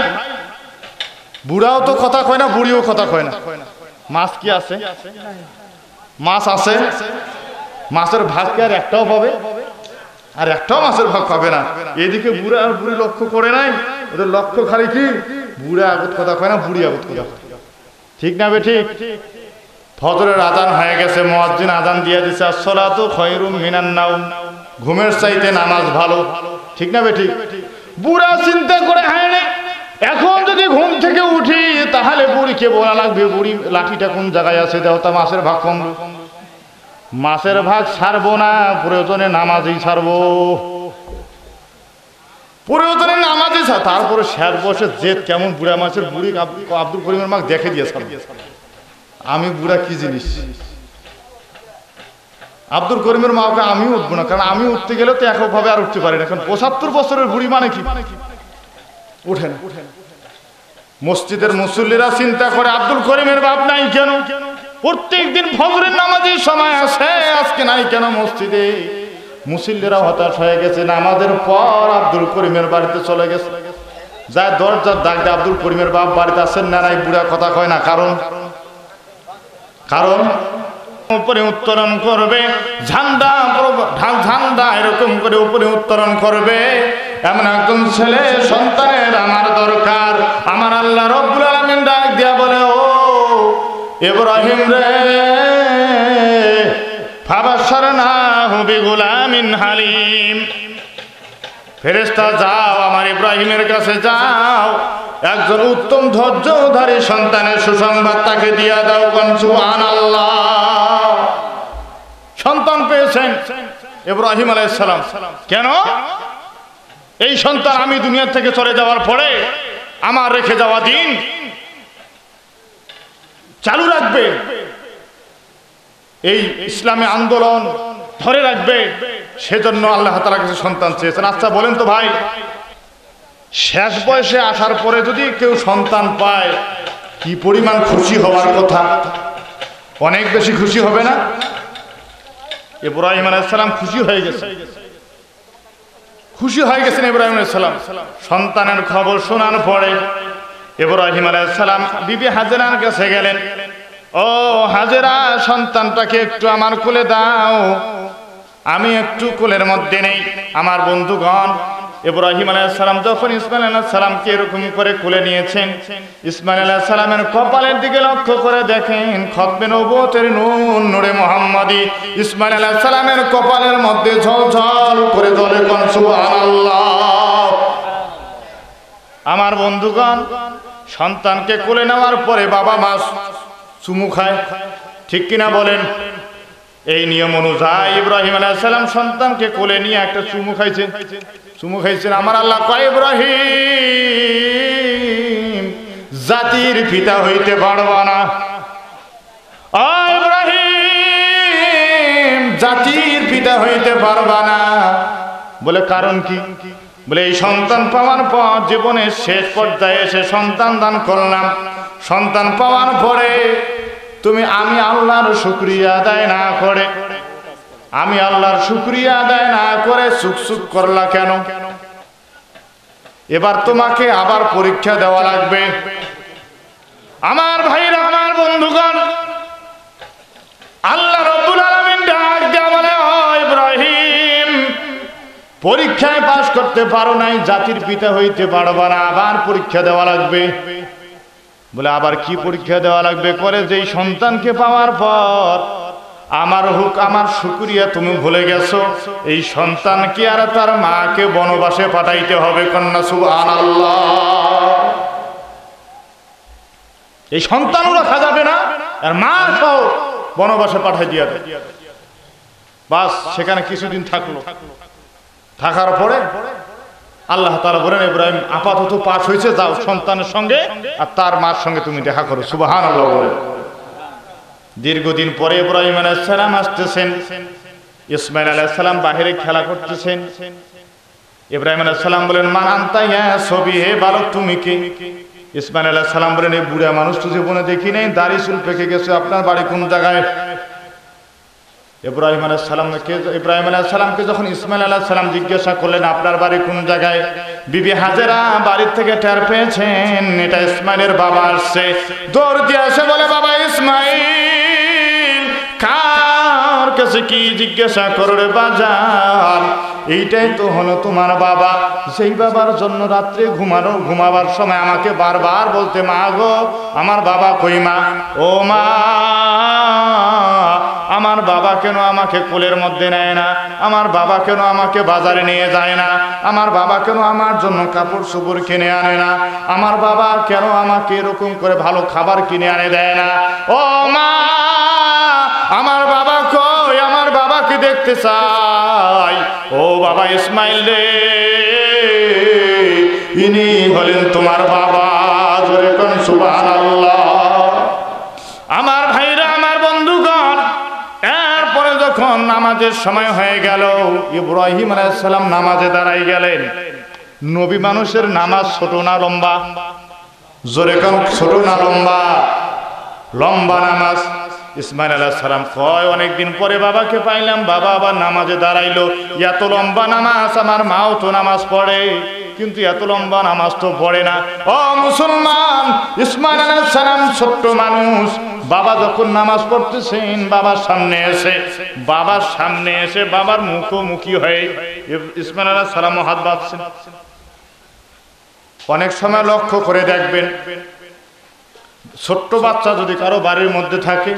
বুড়াও তো কথা কয় না, বুড়িও কথা কয় না। মাছ কি আছে? মাছ আছে। মাছের ভাগ কি আর একটাও পাবে? আর একটাও মাছের ভাগ পাবে না। এদিকে বুড়া আর বুড়ি লক্ষ্য করে নাই, ওদের লক্ষ্য খালি কি? বুড়া আগত কথা কয় না, বুড়ি আগত কথা। ঠিক না বে ঠিক? ফজরের আজান হয়ে গেছে, মুয়াজ্জিন আজান দিয়ে দিছে, আসসালাতু খায়রুম মিনান নাওম, ঘুমের চাইতে নামাজ ভালো। ঠিক না বে ঠিক? বুড়া চিন্তা করে হায়রে, এখন যদি ঘুম থেকে উঠি তাহলে বুড়িকে বলা লাগবে, বুড়ি লাঠিটা কোন জায়গায় আছে, দেওতা মাছের ভাগ কমবে। মাছের ভাগ ছাড়বো না, প্রয়োজনে নামাজই ছাড়বো, প্রয়োজনে নামাজই ছাড়। তারপরে শেষ বসে জেদ কেমন বুড়া মাছের বুড়ি আব্দুল করিমের মাকে দেখে দিয়েছে আমি বুড়া কি জিনিস। আব্দুল করিমের মাকে আমি উঠবো না, কারণ আমি উঠতে গেলে তো একভাবে আর উঠতে পারি না। কারণ ৭৫ বছরের বুড়ি মানে কি? উঠে না। মসজিদের মুসল্লিরা চিন্তা করে আব্দুল করিমের বাপ নাই কেন? প্রত্যেক দিন ফজরের নামাজের সময় আসে, আজকে নাই কেন মসজিদে? মুসল্লিরা হতাশ হয়ে গেছে। নামাজের পর আব্দুল করিমের বাড়িতে চলে গেছে, যায় দরজার ডাক দিয়ে আব্দুল করিমের বাপ বাড়িতে আসেন না? নাই, বুড়া কথা কয় না। কারণ উপরে উত্তোলন করবে ঝান্ডা, ঝান্ডা এরকম করে উপরে উত্তোলন করবে। এমন একজন ছেলে সন্তানের আমার দরকার। আমার আল্লাহ রব্বুল আলামিন ডাক দিয়া বলে, ও ইব্রাহিম রে, ফাবাশশারনাহু বিগুলামিন হালিম। ফেরেশতা যাও, আমার ইব্রাহিমের কাছে যাও, একজন উত্তম ধৈর্যধারী সন্তানের সুসংবাদ তাকে দিয়া দাও। কোন সুবহানাল্লাহ। সন্তান পেয়েছেন ইব্রাহিম আলাইহিস সালাম। কেন? এই সন্তান আমি দুনিয়া থেকে চলে যাওয়ার পরে আমার রেখে যাওয়া দিন চালু রাখবে, এই ইসলামী আন্দোলন ধরে রাখবে, সেজন্য আল্লাহ তাআলার কাছে সন্তান চেয়েছেন। আচ্ছা বলেন তো ভাই, শেষ বয়সে আসার পরে যদি কেউ সন্তান পায়, কি পরিমাণ খুশি হওয়ার কথা? অনেক বেশি খুশি হবে না? ইব্রাহিম আলাইহিস সালাম খুশি হয়ে গেছে, খুশি হয়ে গেছেন ইব্রাহিম আলাইহিস সালাম। সন্তানের খবর শোনার পরে ইব্রাহিম আলাইহিস সালাম বিবি হাজেরার কাছে গেলেন। ও হাজেরা, সন্তানটাকে একটু আমার কোলে দাও, আমি একটু কোলের মধ্যে নেই। আমার বন্ধুগণ, ইব্রাহিম আলাইহিস সালাম যখন ইসমাঈল আলাইহিস সালামকে এরকম করে কোলে নিয়েছেন, ইসমাঈল আলাইহিস সালামের কপালের দিকে লক্ষ্য করে দেখেন খতমে নবুয়তের নূর, নূরে মুহাম্মাদি ইসমাঈল আলাইহিস সালামের কপালের মধ্যে ঝলঝল করে জ্বলে। কোন সুবহানাল্লাহ। আমার বন্ধুগণ, সন্তানকে কোলে নেওয়ার পরে বাবা মা চুমু খায়, ঠিক কিনা বলেন? এই নিয়ম অনুযায়ী ইব্রাহিম আলাইহিস সালাম সন্তানকে কোলে নিয়ে একটা চুমু খাইছেন। আমার আল্লাহ কয়, ইব্রাহিম জাতির পিতা হইতে পারবা না। ও ইব্রাহিম জাতির পিতা হইতে পারবা না। বলে কারণ কি? বলে এই সন্তান পাওয়ার পর জীবনের শেষ পর্যায়ে এসে সন্তান দান করলাম। সন্তান পাওয়ার পরে তুমি আমি আল্লাহর শুকরিয়া আদায় না করে সুখ করলা কেন? এবার তোমাকে আবার পরীক্ষা দেওয়া লাগবে। আমার ভাইরা, আমার বন্ধুগণ, আল্লাহ রাব্বুল আলামিন ডাক দিয়ে বলে, ও ইব্রাহিম, পরীক্ষায় পাস করতে পারো নাই, জাতির পিতা হইতে পারবা না, আবার পরীক্ষা দেওয়া লাগবে। বলে আবার কি পরীক্ষা দেওয়া লাগবে? করে যেই সন্তানকে পাওয়ার পর আমার শুকরিয়া তুমি ভুলে গেছো, এই সন্তানকে আর তার মাকে বনবাসে পাঠাইতে হবে। কন্যা সুবহানাল্লাহ। এই সন্তানও রাখা যাবে না, আর মা সহ বনবাসে পাঠাই দিয়া দেয়। বাস সেখানে কিছুদিন থাকার পরে আল্লাহ তাআলা বলেন, ইব্রাহিম আপাতত পাস হয়েছে, যাও সন্তানের সঙ্গে আর তার মার সঙ্গে তুমি দেখা করো। সুবহানাল্লাহ বলে দীর্ঘদিন পরে ইব্রাহিম আলাইহিস সালাম আসতেছেন। ইসমাঈল আলাইহিস সালাম বাহিরে খেলা করতেছেন। ইব্রাহিম আলাইহিস সালাম বলেন, মান আনতা ইয়া সবি, হে বালক তুমি কে? ইসমাঈল আলাইহিস সালাম বলেন, এই বুড়া মানুষ তো জীবনে দেখি নাই, দাড়ি চুল পেকে গেছে, আপনার বাড়ি কোন জায়গায়? ইব্রাহিম আলাইহিস সালামকে যখন ইসমাঈল আলাইহিস সালাম জিজ্ঞাসা করলেন, আপনার বাড়ি কোন জায়গায়? বিবি হাজেরা বাড়ির থেকে টের পেয়েছেন এটা ইসমাঈলের বাবা আসছে। দৌড় দিয়ে এসে বলে, বাবা ইসমাঈল, কার কাছে কি জিজ্ঞাসা করো রে বাজান? এইটাই তো হলো তোমার বাবা, সেই বাবার জন্য রাত্রে ঘুমাবার সময় আমাকে বারবার বলতে, মা গো আমার বাবা কই মা? ও মা, আমার বাবা কেন আমাকে কোলের মধ্যে নেয় না? আমার বাবা কেন আমাকে বাজারে নিয়ে যায় না? আমার বাবা কেন আমার জন্য কাপড় চোপড় কিনে আনে না? আমার বাবা কেন আমাকে এরকম করে ভালো খাবার কিনে আনে দেয় না? ও মা, আমার বাবা কই? আমার বাবাকে দেখতে চাই। ও বাবা ইসমাঈল রে, ইনি হলেন তোমার বাবা। জোরে কোন সুবহানাল্লাহ। আমার ভাইরা, আমার বন্ধুগণ, এরপরে যখন নামাজের সময় হয়ে গেল, ইব্রাহিম আলাইহিস সালাম নামাজে দাঁড়াই গেলেন। নবী মানুষের নামাজ ছোট না লম্বা? জোরে কোন ছোট না লম্বা? লম্বা নামাজ। ইসমাঈল আলাইহিস সালাম কয়, অনেকদিন পরে বাবাকে পাইলাম, বাবা আবার নামাজে দাঁড়াইলো। এত লম্বা নামাজ, আমার মাও তো নামাজ পড়ে, কিন্তু এত লম্বা নামাজ তো পড়ে না। ও মুসলমান, ইসমাঈল আলাইহিস সালাম ছোট্ট মানুষ। বাবা যখন নামাজ পড়তেছেন, বাবার সামনে এসে বাবার মুখোমুখি হয়ে ইসমাঈল আলাইহিস সালাম হাত বাঁধছেন। অনেক সময় লক্ষ্য করে দেখবেন, ছোট্ট বাচ্চা যদি কারো বাড়ির মধ্যে থাকে,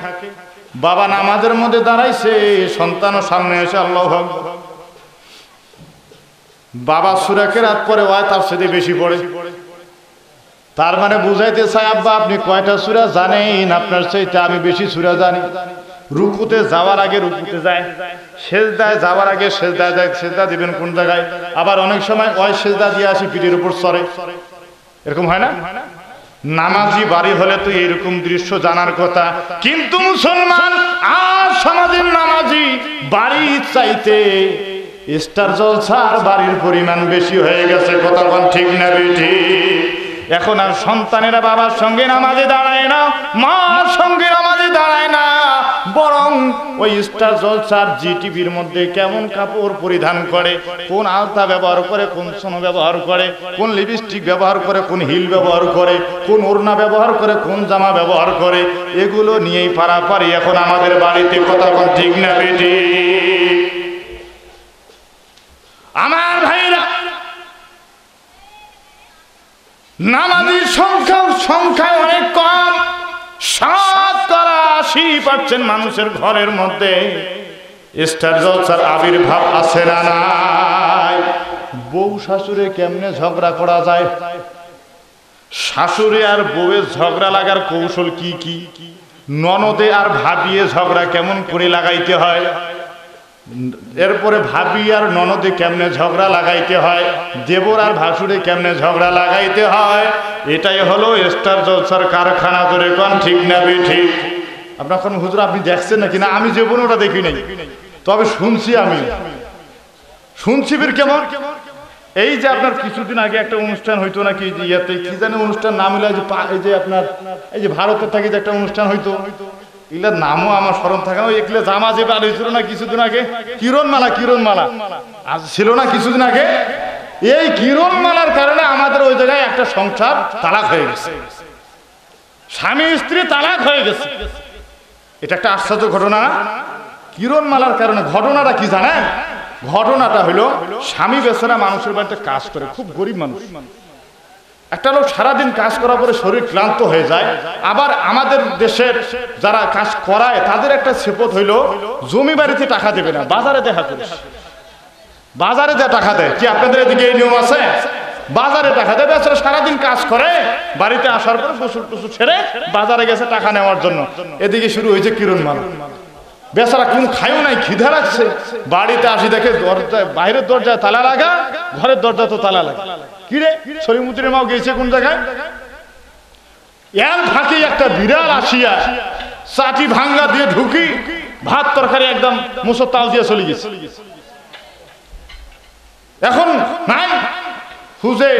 বাবা নামাজের মধ্যে দাঁড়াইছে, সন্তানও সামনে এসে আল্লাহু আকবার, বাবা সূরা কেরাত পড়ে হয় তার সাথে বেশি পড়ে। তার মানে বুঝাইতে চাই, আব্বা আপনি কয়টা সূরা জানেন? আপনার চাইতে আমি বেশি সূরা জানি। রুকুতে যাওয়ার আগে রুকুতে যায়, সেজদায় যাওয়ার আগে সেজদায় যায়। সেজদা দিবেন কোন জায়গায়? আবার অনেক সময় ওই সেজদা দিয়ে আসি পিঠের উপর চড়ে, এরকম হয় না? নামাজি বাড়ি হলে তো এরকম দৃশ্য জানার কথা, কিন্তু মুসলমান আর সমাজের নামাজি বাড়ির চাইতে স্টার জলসার বাড়ির পরিমাণ বেশি হয়ে গেছে। কথা কোন ঠিক না বেঠি? এখন আর সন্তানেরা বাবার সঙ্গে নামাজে দাঁড়ায় না, মার সঙ্গে নামাজে দাঁড়ায় না, বরং ওই স্টার জলসার জিটিভির মধ্যে কেমন কাপড় পরিধান করে, কোন আলতা ব্যবহার করে, কোন সোনা ব্যবহার করে, কোন লিপস্টিক ব্যবহার করে, কোন হিল ব্যবহার করে, কোন ওড়না ব্যবহার করে, কোন জামা ব্যবহার করে, এগুলো নিয়েই পারাপারি এখন আমাদের বাড়িতে। কথা কোন ঠিক না বেটি? আমার ভাইরা, নামাজীর সংখ্যা অনেক কম। 80% মানুষের ঘরের মধ্যে স্টার জলসার আবির্ভাব আছে না নাই? বউ শাশুড়ে কেমনে ঝগড়া করা যায়, শাশুড়ি আর বউয়ের ঝগড়া লাগার কৌশল কি কি, ননদে আর ভাবিয়ে ঝগড়া কেমন করে লাগাইতে হয়, এরপরে ভাবি আর ননদে কেমনে ঝগড়া লাগাইতে হয়, দেবর আর ভাসুরে কেমনে ঝগড়া লাগাইতে হয়, এটাই হলো স্টার জলসার কারখানা। ধরে কোন ঠিক না ঠিক? আপনার কোন হুজুর আপনি দেখছেন নাকি? না, আমি জীবনে ওটা দেখি নাই, তবে শুনছি। আমি শুনছি বের কেমন। এই যে আপনার কিছুদিন আগে একটা অনুষ্ঠান হইতো নাকি, ইয়াতে কি জানি অনুষ্ঠান নাম হইলো, এই যে আপনার এই যে ভারতের থেকে যে একটা অনুষ্ঠান হইতো, এগুলার নামও আমার স্মরণ থাকে না। এগুলো জামা যে বার হয়েছিল না কিছুদিন আগে, কিরণমালা, কিরণমালা আজ ছিল না কিছুদিন আগে। এই কিরণমালার কারণে আমাদের ওই জায়গায় একটা সংসার তালাক হয়ে গেছে, স্বামী স্ত্রী তালাক হয়ে গেছে। এটা একটা আশ্চর্য ঘটনা। কিরণমালার কারণে ঘটনাটা কি জানেন? ঘটনাটা হলো স্বামী বেচারা মানুষের বাড়িতে কাজ করে, খুব গরিব মানুষ। একটা লোক সারাদিন কাজ করার পরে শরীর ক্লান্ত হয়ে যায়। আবার আমাদের দেশের যারা কাজ করায় তাদের একটা সেপত হইলো জমি বাড়িতে টাকা দেবে না, বাজারে দেখা করে, বাজারে যা টাকা দেয়। কি আপনাদের এদিকে এই নিয়ম আছে? বাজারে টাকা দেয়। বেচারা সারাদিন কাজ করে, বাড়িতে আসার পরে গোসল টোসল ছেড়ে বাজারে গেছে টাকা নেওয়ার জন্য। এদিকে শুরু হয়েছে কিরণমালা। বেচারা কোন খায়ও নাই, খিদা লাগছে, বাড়িতে আসি দেখে দরজায়, বাইরের দরজায় তালা লাগা, ঘরের দরজা তো তালা লাগা। কিরে শরীমুদ্দিনের মাও গেছে কোন জায়গায়? এর ফাঁকে একটা বিড়াল আসিয়া চাটি ভাঙ্গা দিয়ে ঢুকি ভাত তরকারি একদম মুসর তাল দিয়ে চলে গেছে। এখন নাই খুঁজে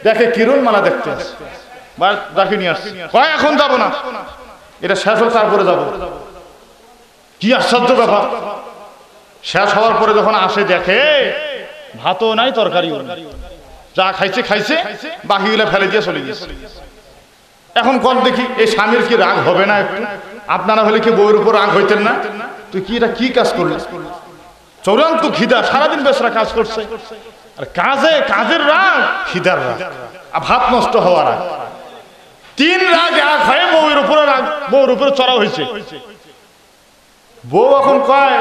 দেখে কিরণমালা দেখতে আসে, ডাকি নিয়ে আসছে, কয় এখন যাবো না, এটা শেষ হোক তারপরে যাবো। কি আশ্চর্য ব্যাপার! শেষ হওয়ার পরে যখন আসে দেখে ভাতও নাই, তরকারিও নাই, যা খাইছে খাইছে, বাকিগুলো ফেলে দিয়ে চলে গেছে। এখন কল দেখি এই স্বামীর কি রাগ হবে না একটু? আপনারা হলে কি বউয়ের উপর রাগ হইতেন না? তুই কি এটা কি কাজ করলি? চূড়ান্ত খিদা, সারাদিন বেচারা কাজ করছে, আর কাজের রাগ, খিদার রাগ, আর ভাত নষ্ট হওয়ার রাগ, তিন রাগ এক হয়ে বউয়ের উপরে রাগ, বউর উপরে চড়া হয়েছে। বউ এখন কয়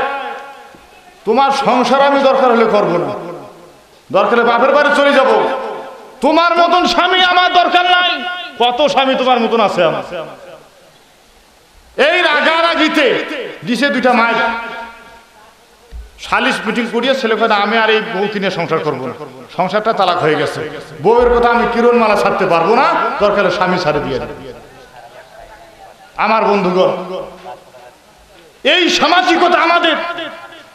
তোমার সংসার আমি দরকার হলে করবো না, দরকার হলে বাপের বাড়ি চলে যাব, তোমার মতন স্বামী আমার দরকার নাই। কত স্বামী তোমার মতন আছে আমার? এই রাগারাগিতে দিছে দুইটা মায়ের সালিশ মিটিং করিয়ে ছেলে কথা আমি আর এই বউ কিনে সংসার করবো না, সংসারটা তালাক হয়ে গেছে। বউয়ের কথা আমি কিরণমালা ছাড়তে পারবো না, দরকার হলে স্বামী ছাড়ে দিয়ে দেবে। আমার বন্ধুগণ, এই সামাজিকতা আমাদের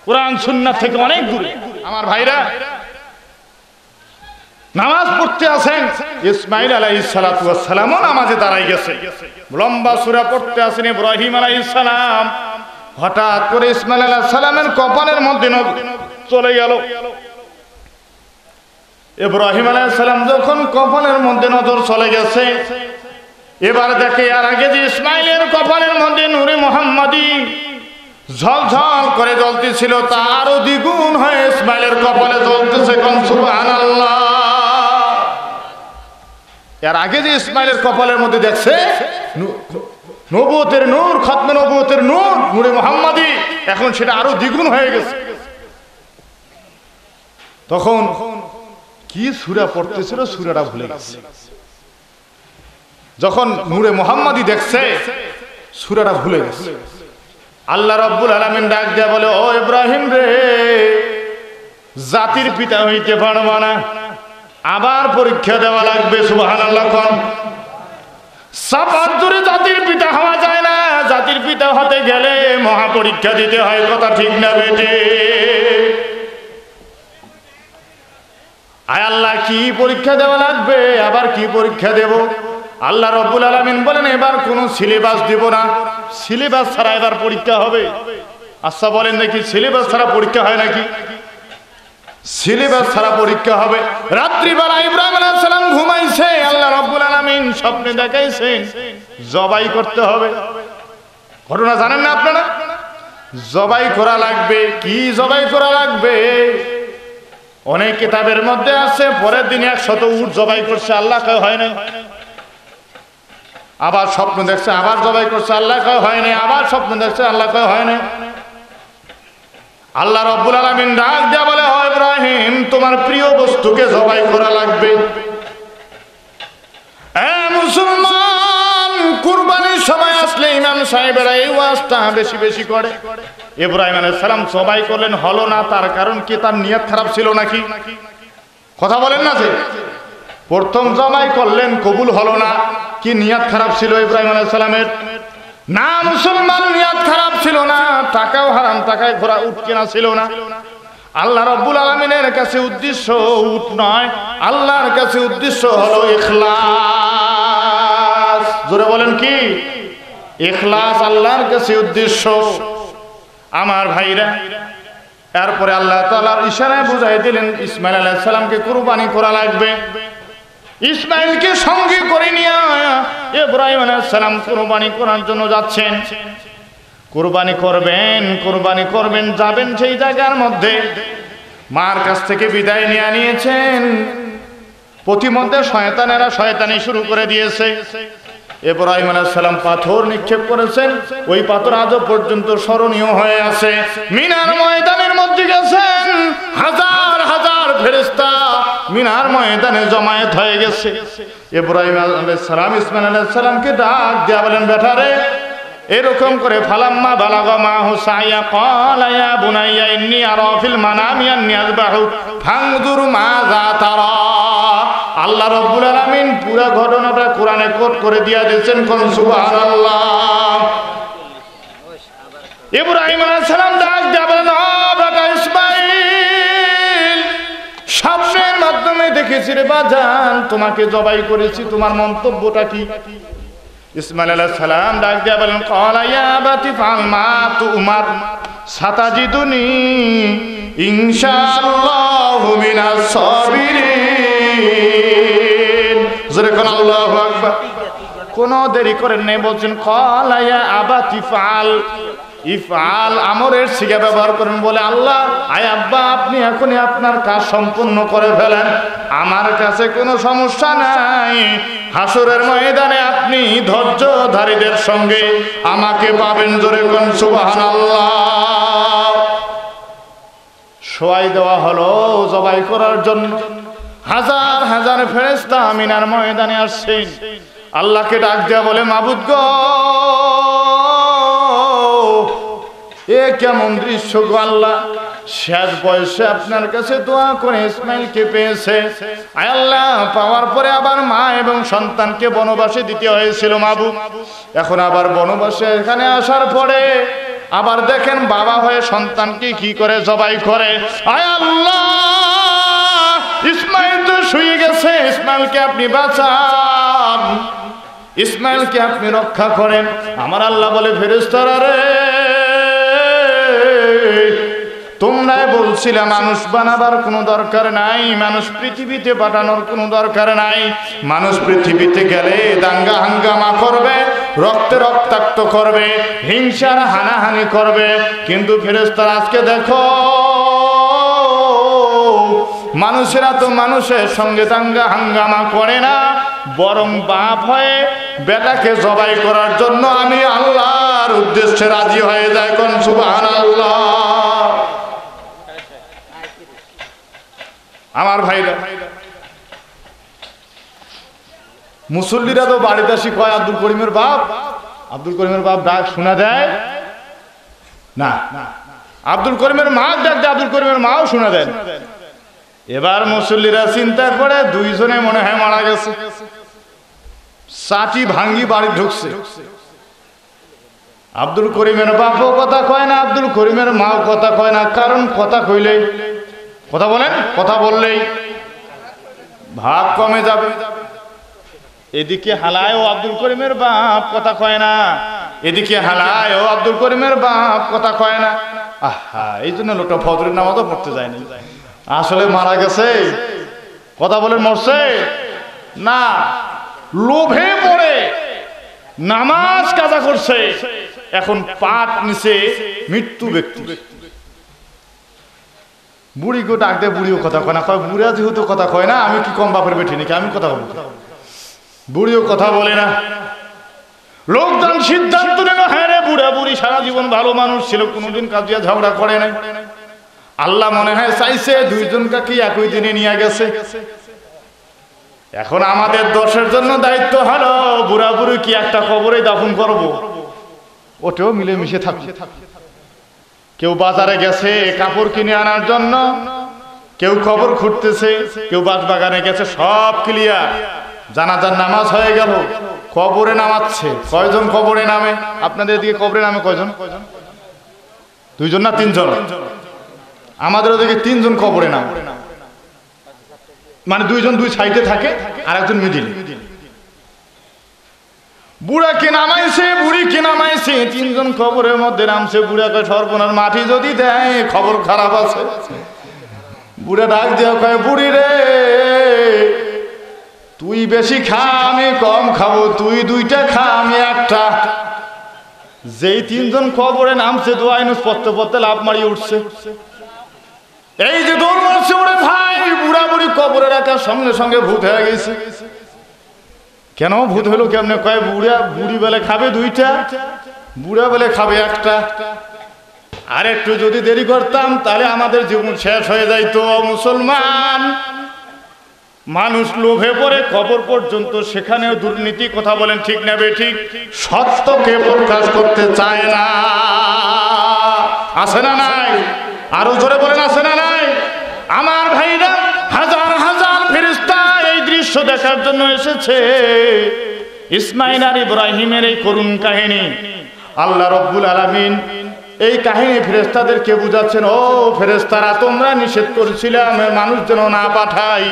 কোরআন সুন্নাহ থেকে অনেক দূরে। আমার ভাইরা নামাজ পড়তে আছেন, ইসমাইল আলাইহিস সালাতু ওয়াস সালামও নামাজে দাঁড়াই গেছে, লম্বা সূরা পড়তে আছেন ইব্রাহিম আলাইহিস সালাম। হঠাৎ করে ইসমাইল আলাইহিস সালামের কপালের মধ্যে চলে গেল। ইব্রাহিম আলাইহিস সালাম যখন কপালের মধ্যে নজর চলে গেছে, এবার দেখে আর আগে যে ইসমাইলের কপালের মধ্যে নূরে মুহাম্মাদি ঝলঝল করে জ্বলতেছিল, তারও দ্বিগুণ হয়ে ইসমাইলের কপালে জ্বলতেছে। কোন সুবহানাল্লাহ! এর আগে যে ইসমাইলের কপালের মধ্যে দেখছে নবুয়তের নূর, খতমে নবুয়তের নূর, নূরে মুহাম্মাদি, এখন সেটা আরো দ্বিগুণ হয়ে গেছে। তখন কি সূরা পড়তেছিল, সূরাটা ভুলে গেছে। যখন নূরে মুহাম্মাদি দেখছে, সূরাটা ভুলে গেছে। আল্লাহ রাব্বুল আলামিন ডাক দেয়া বলে, ও ইব্রাহিম রে, জাতির পিতা হইতে পারবা না, আবার পরীক্ষা দেওয়া লাগবে। সুবহানাল্লাহ! কোন সাফার জুড়ে জাতির পিতা হওয়া যায় না, জাতির পিতা হতে গেলে মহা পরীক্ষা দিতে হয়। কথা ঠিক না বেটে? আয় আল্লাহ, কি পরীক্ষা দেওয়া লাগবে, আবার কি পরীক্ষা দেব? আল্লাহ রাব্বুল আলামিন বলেন, এবার কোন সিলেবাস দিব না, সিলেবাস ছাড়া এবার পরীক্ষা হবে। আচ্ছা বলেন দেখি, সিলেবাস ছাড়া পরীক্ষা হয় নাকি? সিলেবাস ছাড়া পরীক্ষা হবে। রাত্রিবেলা ইব্রাহিম আলাইহিস সালাম ঘুমাইছে, আল্লাহ রাব্বুল আলামিন স্বপ্নে দেখাইছেন জবাই করতে হবে। ঘটনা জানেন না আপনারা? জবাই করা লাগবে। কি জবাই করা লাগবে? অনেক কিতাবের মধ্যে আছে পরের দিন 100 উট জবাই করছে, আল্লাহ কয় হয় না। আবার স্বপ্ন দেখছে, আবার জবাই করছে, আল্লাহ কয় হয় না। আবার স্বপ্ন দেখছে, আল্লাহ কয় হয় না। আল্লাহ রাব্বুল আলামিন ডাক দেয়া বলে, ও ইব্রাহিম, তোমার প্রিয় বস্তুকে জবাই করা লাগবে। সাহেবেরা এই ওয়াজটা বেশি বেশি করে। ইব্রাহিম আলাইহিস সালাম জবাই করলেন, হলো না, তার কারণ কি? তার নিয়ত খারাপ ছিল নাকি? কথা বলেন না যে প্রথম জবাই করলেন, কবুল হলো না, কি নিয়ত খারাপ ছিল ইব্রাহিম আলাইহিস সালামের? না, মুসলমান নিয়ত খারাপ ছিল না, টাকাও হারাম টাকায় ঘোড়া উট কেনা ছিল না। আল্লাহ রাব্বুল আলামিনের কাছে উদ্দেশ্য উট নয়, আল্লাহর কাছে উদ্দেশ্য হলো ইখলাস। জোরে বলেন কি? ইখলাস আল্লাহর কাছে উদ্দেশ্য। আমার ভাইরা, এরপরে আল্লাহ তাআলার ইশারায় বুঝাই দিলেন ইসমাইল আলাইহিস সালামকে কুরবানি করা লাগবে। ইসমাইলকে সঙ্গে করে নিয়ে ইব্রাহিম আলাইহিস সালাম কুরবানি করার জন্য যাচ্ছেন। কুরবানি করবেন, যাবেন সেই জায়গার মধ্যে মার কাছ থেকে বিদায় নিয়েছেন। প্রতিমধ্যে শয়তানেরা শয়তানি শুরু করে দিয়েছে। ইব্রাহিম আলাইহিস সালাম পাথর নিক্ষেপ করেছেন, ওই পাথর আজও পর্যন্ত স্মরণীয় হয়ে আছে। মিনার ময়দানের মধ্যে গেছেন, হাজার হাজার ফেরেশতা মিনার ময়দানে জমায়েত হয়ে গেছে। ইব্রাহিম আলাইহিস সালাম ইসমাইল আলাইহিস সালামকে ডাক দিয়া বলেন, বেটারে, এরকম করে ফালাম্মা বালাগা মাহু সাইয়া ক্বালা ইয়া বুনাইয়া ইন্নী আরা ফিল মানামি আন্নী আযবাহু ফানজুর মাযা তারা। আল্লাহ রাব্বুল আলামিন পুরো ঘটনাটা কোরআনে কোট করে দিয়া দিয়েছেন, কোন সুবহানাল্লাহ। ইব্রাহিম আলাইহিস সালাম ডাক দিয়া বলেন, ও বেটা ইসমাইল, স্বপ্নের মাধ্যমে দেখেছি রে বাজান, তোমাকে জবাই করেছি, তোমার মন্তব্যটা কি? ইসমাইল আলাইহিস সালাম ডাক দিয়া বলেন, ক্বালা ইয়া আবাতি ফাল মা তুমার সাতাজিদুনি ইনশাআল্লাহু মিনাস সাবিরিন। জোরে কোন আল্লাহু আকবার। কোন দেরি করেন নাই, বলছেন ক্বালা ইয়া আবাতি ফাল। ইফআল আমরের সিগা ব্যবহার করেন বলে, আল্লাহ, আয় আব্বা, আপনি এখনই আপনার কাজ সম্পূর্ণ করে ফেলেন, আমার কাছে কোনো সমস্যা নাই। হাসরের ময়দানে আপনি ধৈর্যধারীদের সঙ্গে আমাকে পাবেন। জোরে কোন সুবহানাল্লাহ। শোয়াই দেওয়া হলো জবাই করার জন্য। হাজার হাজার ফেরেশতা মিনার ময়দানে আসছেন। আল্লাহকে ডাক দেয়া বলে, মাবুদ গো, এ কেমন দৃশ্য গো আল্লাহ! শেষ বয়সে আপনার কাছে দোয়া করে ইসমাইলকে পেয়েছে, আয় আল্লাহ, পাওয়ার পরে আবার মা এবং সন্তানকে বনবাসে দিতে হয়েছিল মাবুদ। এখন আবার বনবাসে এখানে আসার পরে আবার দেখেন বাবা হয়ে সন্তানকে কি করে জবাই করে। আয় আল্লাহ, ইসমাইল তো শুয়ে গেছে, ইসমাইলকে আপনি বাঁচান, ইসমাইলকে আপনি রক্ষা করেন। আমার আল্লাহ বলে, ফেরেশতারা রে, তোমরা বলছিলে মানুষ বানাবার কোনো দরকার নাই, মানুষ পৃথিবীতে পাঠানোর কোনো দরকার নাই। মানুষ পৃথিবীতে গেলে দাঙ্গা হাঙ্গামা করবে, রক্তে রক্তাক্ত করবে, হিংসার হানাহানি করবে। কিন্তু ফেরেশতারা আজকে দেখো, মানুষেরা তো মানুষের সঙ্গে দাঙ্গা হাঙ্গামা করে না, বরং বাপ হয়ে বেটাকে জবাই করার জন্য আমি আল্লাহর উদ্দেশ্যে রাজি হয়ে যায়। কোন সুবহানাল্লাহ। আমার ভাইরা, মুসল্লিরা তো বাড়িতে আসি কয়, আব্দুল করিমের বাপ, আব্দুল করিমের বাপ ডাক শোনা দেয় না, আব্দুল করিমের মা ডাক দেয়, আব্দুল করিমের মাও শোনা দেয়। এবার মুসল্লিরা চিন্তা করে, দুইজনে মনে হয় মারা গেছে, চাটি ভাঙ্গি বাড়ি ঢুকছে। আব্দুল করিমের বাপও কথা কয় না, আব্দুল করিমের মাও কথা কয় না। কারণ কথা কইলেই, কথা বলেন, কথা বললেই ভাগ কমে যাবে। এদিকে হালায় ও আব্দুল করিমের বাপ কথা কয় না, এদিকে হালায় ও আব্দুল করিমের বাপ কথা কয় না। আহা, এই জন্য লোকটা ফজরের নামাজও পড়তে যায়নি। আসলে মারা গেছে, কথা বলেন, মরছে না, লোভে পড়ে নামাজ কাজা করছে, এখন পাট নিচে মৃত্যু ব্যক্তি। বুড়িকে ডাক দেয়, বুড়িও কথা কয় না, কয় বুড়া যেহেতু কথা কয় না, আমি কি কম বাপের বেঠি নাকি, আমি কথা বলবো? বুড়িও কথা বলে না। লোকজন সিদ্ধান্ত নিল, হ্যাঁ রে, বুড়া বুড়ি সারা জীবন ভালো মানুষ ছিল, কোনোদিন কাজিয়া ঝগড়া করে নাই। আল্লাহ মনে হয় চাইছে দুইজনকে কি একই দিনে নিয়ে গেছে। এখন আমাদের দোষের জন্য দায়িত্ব হলো বুড়া বুড়ি কি একটা কবরে দাফন করব। ওটাও মিলেমিশে থাকুক। কেউ বাজারে গেছে কাপড় কিনে আনার জন্য, কেউ কবর খুঁড়তেছে, কেউ বাগানে গেছে, সব ক্লিয়ার। জানাজার নামাজ হয়ে গেল, কবরে নামাচ্ছে। কয়জন কবরে নামে? আপনাদের এদিকে কবরে নামে কয়জন? দুইজন না তিনজন? আমাদের ওদিকে তিনজন কবরে নামে, মানে দুইজন দুই সাইডে থাকে আর একজন মিডিল। বুড়াকে নামাইছে, বুড়িকে নামাইছে, তিনজন কবরের মধ্যে নামছে। বুড়াকে সর্বনাশ, মাটি যদি দেয় খবর খারাপ আছে। বুড়া ডাক দেওয়া কয়, বুড়ি রে তুই বেশি খা, আমি কম খাবো, তুই দুইটা খা, আমি একটা। যেই তিনজন কবরে নামছে দোয়াইনুস পড়তে পড়তে লাভ মারিয়ে উঠছে। এই যে দৌড় মারছে, ওরে ভাই বুড়া বুড়ি কবরে রাখার সঙ্গে সঙ্গে ভূত হয়ে গেছে। কেন ভূত হলো কেমনে? কয় বুড়া বুড়ি বেলে খাবে দুইটা, বুড়া বেলে খাবে একটা। আর একটু যদি দেরি করতাম তাহলে আমাদের জীবন শেষ হয়ে যাইতো। মুসলমান মানুষ লোভে পড়ে কবর পর্যন্ত, সেখানেও দুর্নীতি। কথা বলেন ঠিক না বেঠিক? সত্যকে প্রকাশ করতে চায় না। আছে না নাই? আরো জোরে বলেন, আছে না নাই? আমার ভাইরা, হাজার হাজার ফেরেশতা এই দৃশ্য দেখার জন্য এসেছে। ইসমাইল আর ইব্রাহিমের এই করুণ কাহিনী আল্লাহ রব্বুল আলামিন এই কাহিনী ফেরেশতাদেরকে বুঝাচ্ছেন। ও ফেরেশতারা, তোমরা নিষেধ করেছিলাম মানুষ যেন না পাঠাই,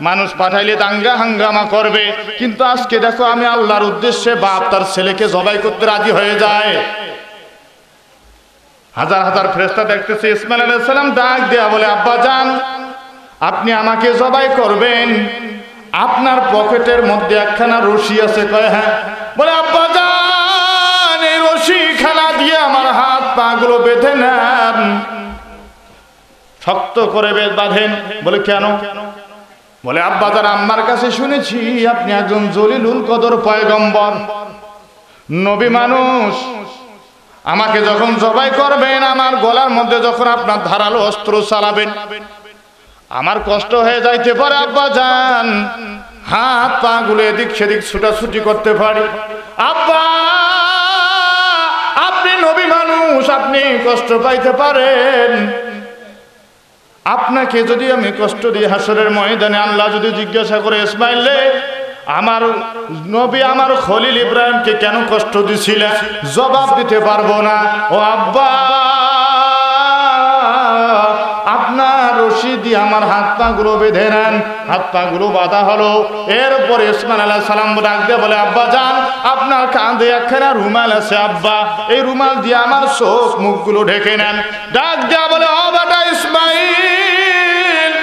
মানুষ পাঠাইলে দাঙ্গা হাঙ্গামা করবে, কিন্তু আজকে দেখো আমি আল্লাহর উদ্দেশ্যে বাপ তার ছেলেকে জবাই করতে রাজি হয়ে যায়। হাজার হাজার ফেরেশতা দেখতেছে। ইসমাইল আলাইহিস সালাম ডাক দেয়া বলে, আব্বা জান আপনি আমাকে জবাই করবেন, আপনার পকেটের মধ্যে একখানা রশি আছে? কয় হ্যাঁ। বলে আব্বা জান এই রশি খানা দিয়ে আমার হাত পা গুলো বেঁধে নেন, শক্ত করে বাঁধেন। বলে কেন? বলে আব্বা জান আম্মার কাছে শুনেছি আপনি একজন জলিলুল কদর পয়গম্বর, নবী মানুষ। আমাকে যখন জবাই করবেন, আমার গলার মধ্যে যখন আপনার ধারালো অস্ত্র চালাবেন, আমার কষ্ট হয়ে যাইতে পারে আব্বা জান, হাত পা গুলো এদিক সেদিক ছুটাছুটি করতে পারি। আব্বা আপনি নবী মানুষ, আপনি কষ্ট পাইতে পারেন। আপনাকে যদি আমি কষ্ট দিই হাসরের ময়দানে, আল্লাহ যদি জিজ্ঞাসা করে ইসমাইল রে আমার নবী আমার খলিল ইব্রাহিমকে কেন কষ্ট দিছিলে, জবাব দিতে পারবো না। ও আব্বা আপনার রশি দিয়ে আমার হাত পা গুলো বেঁধে নেন। হাত পা গুলো বাঁধা হলো। এরপরে ইসমাইল আলাইহিস সালাম ডাক দিয়ে বলে, আব্বা জান আপনার কাঁধে একখানা রুমাল আছে, আব্বা এই রুমাল দিয়ে আমার চোখ মুখ গুলো ঢেকে নেন। ডাক দিয়া বলে, ও বেটা ইসমাইল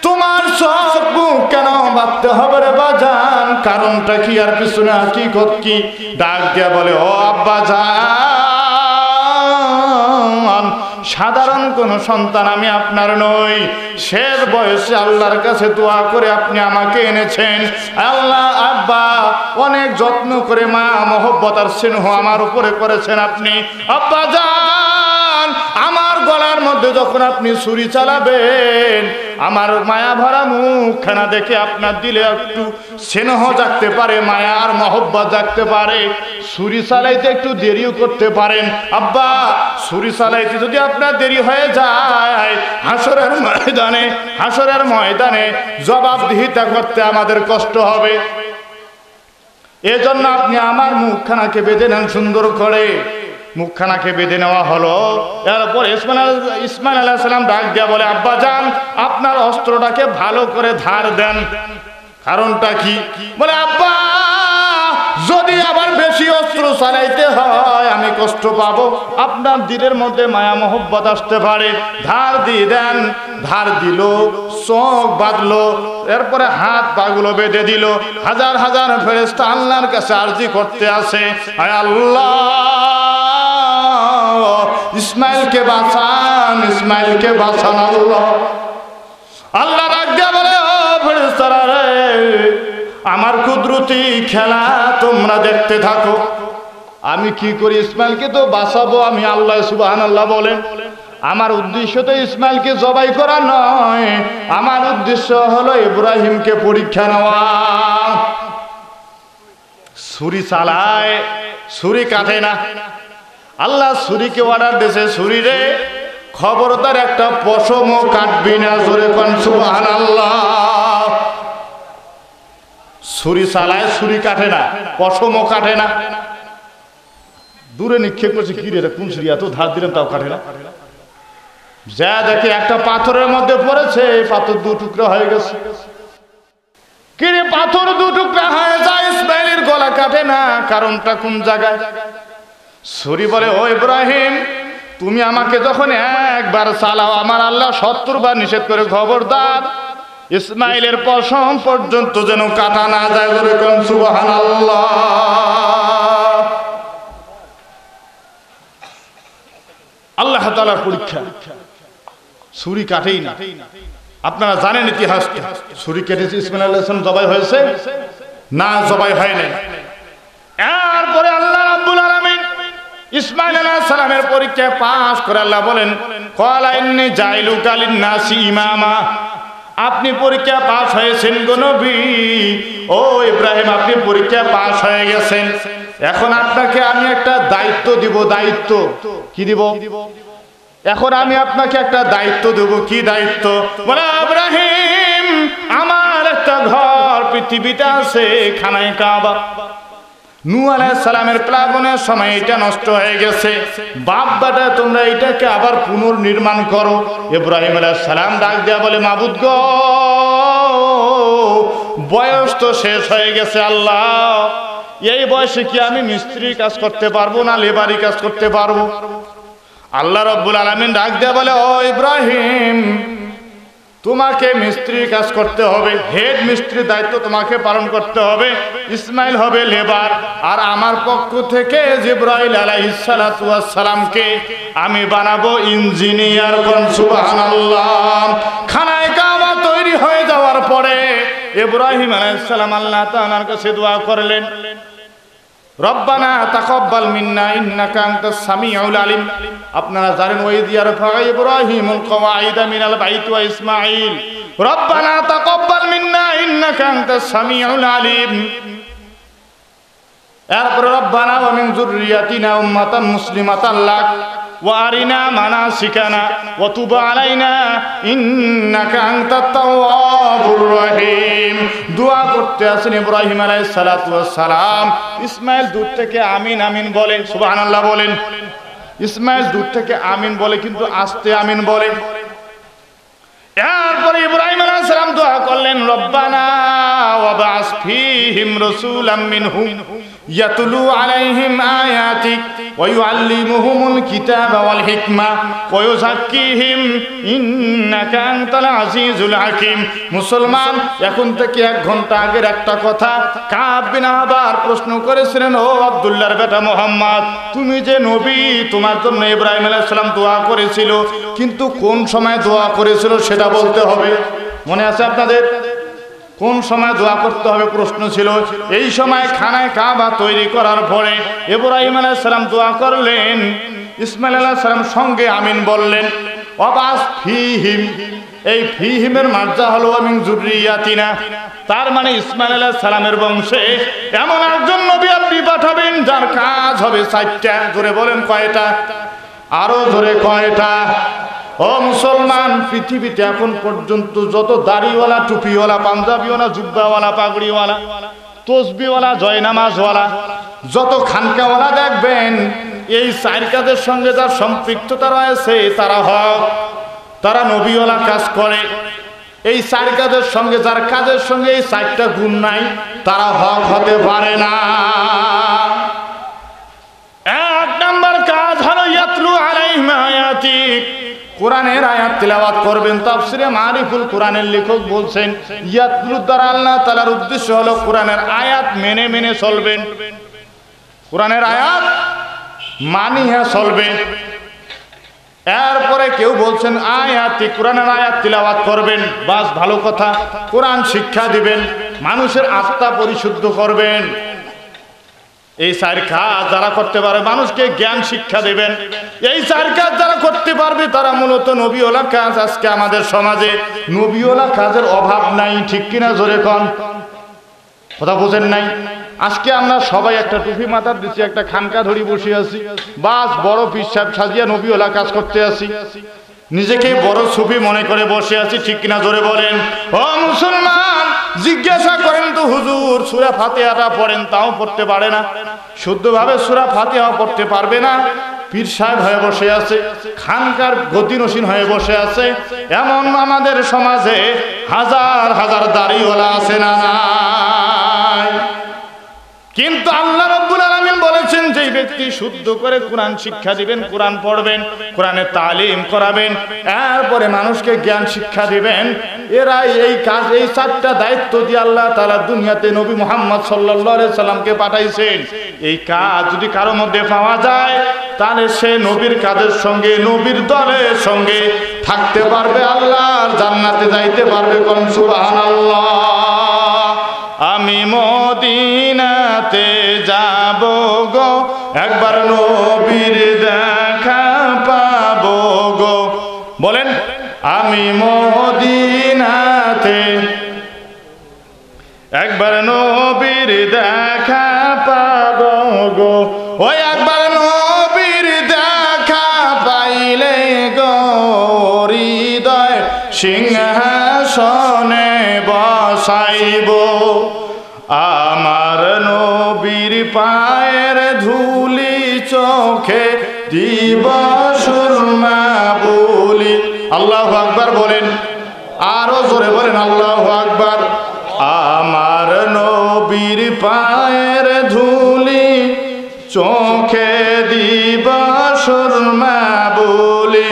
তোমার চোখ মুখ কেন বাঁধতে হবে রে বাজান? কারণটা কি আর পিছনে হাকিকত কি? ডাক দিয়া বলে, ও আব্বা জান সাধারণ কোন সন্তান আমি আপনার নই, শেষ বয়সে আল্লাহর কাছে দোয়া করে আপনি আমাকে এনেছেন। আল্লাহ আব্বা অনেক যত্ন করে মায়া মহব্বত আর স্নেহ আমার উপরে করেছেন আপনি। আব্বা জান আমার গলার মধ্যে যখন আপনি ছুরি চালাবেন, আমার মায়া ভরা মুখখানা দেখে আপনার দিলে একটু স্নেহ জাগতে পারে, মায়া আর মহব্বত জাগতে পারে। ছুরি চালাইতে একটু দেরিও করতে পারেন আব্বা, ছুরি চালাইতে যদি আপনার দেরি হয়ে যায় হাসরের ময়দানে জবাবদিহিতা করতে আমাদের কষ্ট হবে। এজন্য আপনি আমার মুখখানাকে বেঁধে নেন সুন্দর করে। মুখখানাকে বেঁধে নেওয়া হলো। এরপর ইসমাইল আলাইহিস সালাম ডাক দিয়া বলে, আব্বা জান আপনার অস্ত্রটাকে ভালো করে ধার দেন। কারণটা কি? বলে আব্বা যদি আবার বেশি অস্ত্র চালাইতে হয় আমি কষ্ট পাবো, আপনার দিলের মধ্যে মায়া মহব্বত আসতে পারে। ধার দিয়ে দেন। ধার দিল, চোখ বাঁধলো, এরপরে হাত পাগুলো বেঁধে দিল। হাজার হাজার ফেরেশতা আল্লাহর কাছে আরজি করতে আসে, আয় আল্লাহ ইসমাইলকে বাঁচান, ইসমাইলকে বাঁচান আল্লাহ। আল্লাহ ডাক দিয়া বলে, ও ফেরেশতারা রে আমার কুদরতি খেলা তোমরা দেখতে থাকো। আমি কি করি? ইসমাইলকে তো বাঁচাবো আমি, আল্লাহ সুবহানাল্লাহ বলেন। আমার উদ্দেশ্য তো ইসমাইলকে জবাই করা নয়, আমার উদ্দেশ্য হলো ইব্রাহিমকে পরীক্ষা নেওয়া। ছুরি চালায়, ছুরি কাটে না। আল্লাহ ছুরিকে অর্ডার দিয়েছে, ছুরি রে খবরদার একটা পশমও কাটবি না, জোরে কোন সুবহানাল্লাহ। ছুরি চালায়, ছুরি কাটে না, পশমও কাটে না। দূরে নিক্ষেপ করছে, কি রে কোন ছুরি, এত ধার দিলেন তাও কাটে না। যা দেখে একটা পাথরের মধ্যে পড়েছে, পাথর দু টুকরা হয়ে গেছে। কি রে পাথর দু টুকরা হয়ে যায়, ইসমাইলের গলা কাটে না, কারণটা কোন জায়গায়? ছুরি বলে, ও ইব্রাহিম, তুমি আমাকে যখন একবার চালাও, আমার আল্লাহ 70 বার নিষেধ করে, খবরদার ইসমাইলের পশম পর্যন্ত যেন কাটা না যায়, বলে কোন সুবহানাল্লাহ। আল্লাহ তাআলার পরীক্ষা, ছুরি কাটেই না। আপনারা জানেন ইতিহাস, ছুরি কেটেছে, ইসমাইল আলাইহিস সালাম জবাই হয়েছে না, জবাই হয় নাই। এরপরে আল্লাহ রাব্বুল আলামিন ইসমাইল আলাইহিস সালামের পরীক্ষা পাস করে আল্লাহ বলেন, ক্বালা ইন্নী জাইলুকা লিন-নাসি ইমামা। আপনি পরীক্ষা পাস হয়েছেন গো নবী, ও ইব্রাহিম আপনি পরীক্ষা পাস হয়ে গেছেন, এখন আপনাকে আমি একটা দায়িত্ব দিব। দায়িত্ব কি দিব? এখন আমি আপনাকে একটা দায়িত্ব দেব। কি দায়িত্ব? বলে, ইব্রাহিম আমার একটা ঘর পৃথিবীতে আছে, খানায়ে কাবা। নূহ আলাইহিস সালামের প্লাবনের সময় এটা নষ্ট হয়ে গেছে, বাপ বেটা তোমরা এটাকে আবার পুনর্নির্মাণ করো। ইব্রাহিম আলাইহিস সালাম ডাক দেয়া বলে, মাবুদ গো, বয়স তো শেষ হয়ে গেছে, আল্লাহ এই বয়সে কি আমি মিস্ত্রির কাজ করতে পারবো না লেবারি কাজ করতে পারবো? আল্লাহ রাব্বুল আলামিন ডাক দেয়া বলে, ও ইব্রাহিম তোমাকে মিস্ত্রির কাজ করতে হবে, হেড মিস্ত্রির দায়িত্ব তোমাকে পালন করতে হবে। ইসমাইল হবে লেবার, আর আমার পক্ষ থেকে জিবরাইল আলাইহিস সালাতু ওয়াস সালামকে আমি বানাবো ইঞ্জিনিয়ার। কোন সুবহানাল্লাহ। খানায়ে কাবা তৈরি হয়ে যাওয়ার পরে ইব্রাহিম আলাইহিস সালাম আল্লাহ তাআলার কাছে দোয়া করলেন, রব্বানা তাকাব্বাল মিন্না ইন্নাকা আনতাস সামিউল আলিম। আপনারা জানেন, ওয়াইদ ইয়ারফা ইব্রাহিমুল কওয়াইদা মিনাল বাইতি ওয়া ইসমাঈল, রব্বানা তাকাব্বাল মিন্না ইন্নাকা আনতাস সামিউল আলিম। এরপর রব্বানা ওয়া মিন যুররিয়াতিনা উম্মাতান মুসলিমাতান লাক ওয়া আরিনা মানাসিকানা ওয়া তুব আলাইনা ইন্নাকা আনতাত তাওয়াবুর রহিম। দোয়া করতে আছেন ইব্রাহিম আলাইহিস সালাতু ওয়াস সালাম। ইসমাইল দূর থেকে আমিন আমিন বলে, সুবহানাল্লাহ বলেন। ইসমাইল দূর থেকে আমিন বলে, কিন্তু আস্তে আমিন বলে। এরপরে ইব্রাহিম আলাইহিস সালাম দোয়া করলেন, রব্বানা ওয়াবআস ফীহিম রাসূলাম মিনহুম ইয়াতলু আলাইহিম আয়াতিক ওয়া ইউআল্লিমুহুমুল কিতাবা ওয়াল হিকমা ওয়া ইউযাক্কিহিম ইন্নাকা আনতাল আজিজুল হাকীম। মুসলমান, এখন থেকে 1 ঘন্টা আগের একটা কথা কাব বিন আহবার প্রশ্ন করেছিলেন, ও আব্দুল্লাহর বেটা মুহাম্মদ, তুমি যে নবী, তোমার জন্য ইব্রাহিম আলাইহিস সালাম দোয়া করেছিল, কিন্তু কোন সময় দোয়া করেছিল সেটা বলতে হবে। মনে আছে আপনাদের? কোন সময় দোয়া করতে হবে প্রশ্ন ছিল। এই সময় খানায়ে কাবা তৈরি করার পরে ইব্রাহিম আলাইহিস সালাম দোয়া করলেন, ইসমাইল আলাইহিস সালাম সঙ্গে আমিন বললেন। ওয়াবাস ফীহিম, এই ফীহিমের মার্জা হলো মিন যুররিয়াতিনা, তার মানে ইসমাইল আলাইহিস সালামের বংশে এমন একজন নবী আপনি পাঠাবেন যার কাজ হবে 4টা। জোরে বলেন কয়টা? আরো জোরে কয়টা? ও মুসলমান, পৃথিবীতে এখন পর্যন্ত যত দাড়িওয়ালা, টুপিওয়ালা, পাঞ্জাবিওয়ালা, জুব্বাওয়ালা, পাগড়িওয়ালা, তসবিওয়ালা, জয়নামাজওয়ালা, যত খানকাওয়ালা দেখবেন, এই 4 কাজের সঙ্গে যার সম্পৃক্ততা রয়েছে তারা হক, তারা নবীওয়ালা কাজ করে। এই 4 কাজের সঙ্গে যার কাজের সঙ্গে এই 4টা গুণ নাই, তারা হক হতে পারে না। 1 নম্বর কাজ হলো ইয়াতলু আলাইহিম আয়াতিক, কোরআনের আয়াত তেলাওয়াত করবেন। তাফসিরে মারিফুল কোরআনের লেখক বলছেন, ইয়াতলু দ্বারা আল্লাহ তাআলার উদ্দেশ্য হলো কোরআনের আয়াত মেনে মেনে চলবেন, কোরআনের আয়াত মানিয়ে চলবেন। এরপরে কেউ বলছেন আয়াতি, কোরআনের আয়াত তেলাওয়াত করবেন, বাস ভালো কথা। কোরআন শিক্ষা দিবেন, মানুষের আত্মা পরিশুদ্ধ করবেন। এই 4 কাজ যারা করতে পারে, মানুষকে জ্ঞান শিক্ষা দেবেন, এই 4 কাজ যারা করতে পারবে তারা মূলত নবীওয়ালা কাজ। আজকে আমাদের সমাজে নবীওয়ালা কাজের অভাব নাই, ঠিক কিনা? জোরে কোন কথা বুঝেন নাই? আজকে আমরা সবাই একটা টুপি মাথার দিচ্ছি, একটা খানকা ধরি বসে আছি, বাস বড় পীর সাহেব সাজিয়া নবীওয়ালা কাজ করতে আছি, নিজেকে বড় সুফি মনে করে বসে আছি, ঠিক কিনা জোরে বলেন। ও মুসলমান, জিজ্ঞাসা করেন তো হুজুর সূরা ফাতিহাটা পড়েন, তাও পড়তে পারে না, শুদ্ধভাবে সূরা ফাতিহা পড়তে পারবে না, পীর সাহেব হয়ে বসে আছে, খানকার গতিনসীন হয়ে বসে আছে। এমন আমাদের সমাজে হাজার হাজার দাড়িওয়ালা আছে না নাই? কিন্তু আল্লাহ রাব্বুল আলামিন বলেছেন যেই ব্যক্তি শুদ্ধ করে কোরআন শিক্ষা দিবেন, কোরআন পড়বেন, কোরআনের তালিম করাবেন, এরপরে মানুষকে জ্ঞান শিক্ষা দিবেন, এরাই এই কাজ, এই চারটা দায়িত্ব দিয়ে আল্লাহ তাআলা দুনিয়াতে নবী মুহাম্মদ সাল্লাল্লাহু আলাইহি সাল্লামকে পাঠাইছেন। এই কাজ যদি কারো মধ্যে পাওয়া যায় তাহলে সে নবীর কাজের সঙ্গে, নবীর দলের সঙ্গে থাকতে পারবে, আল্লাহর জান্নাতে যাইতে পারবে। কোন সুবহানাল্লাহ। আমি মদিনাতে যাব গো, একবার নবীর দেখা পাবো গো। বলেন, আমি মদিনাতে একবার নবীর দেখা পাবো গো। ওই একবার নবীর দেখা পাইলে গো, হৃদয় সিংহাসনে বসাইব, আমার নবীর পায়ের ধুলি চোখে দিব সুরমা বলি। আল্লাহু আকবার বলেন, আরো জোরে বলেন আল্লাহু আকবার। আমার নবীর পায়ের ধুলি চোখে দিব সুরমা বলি,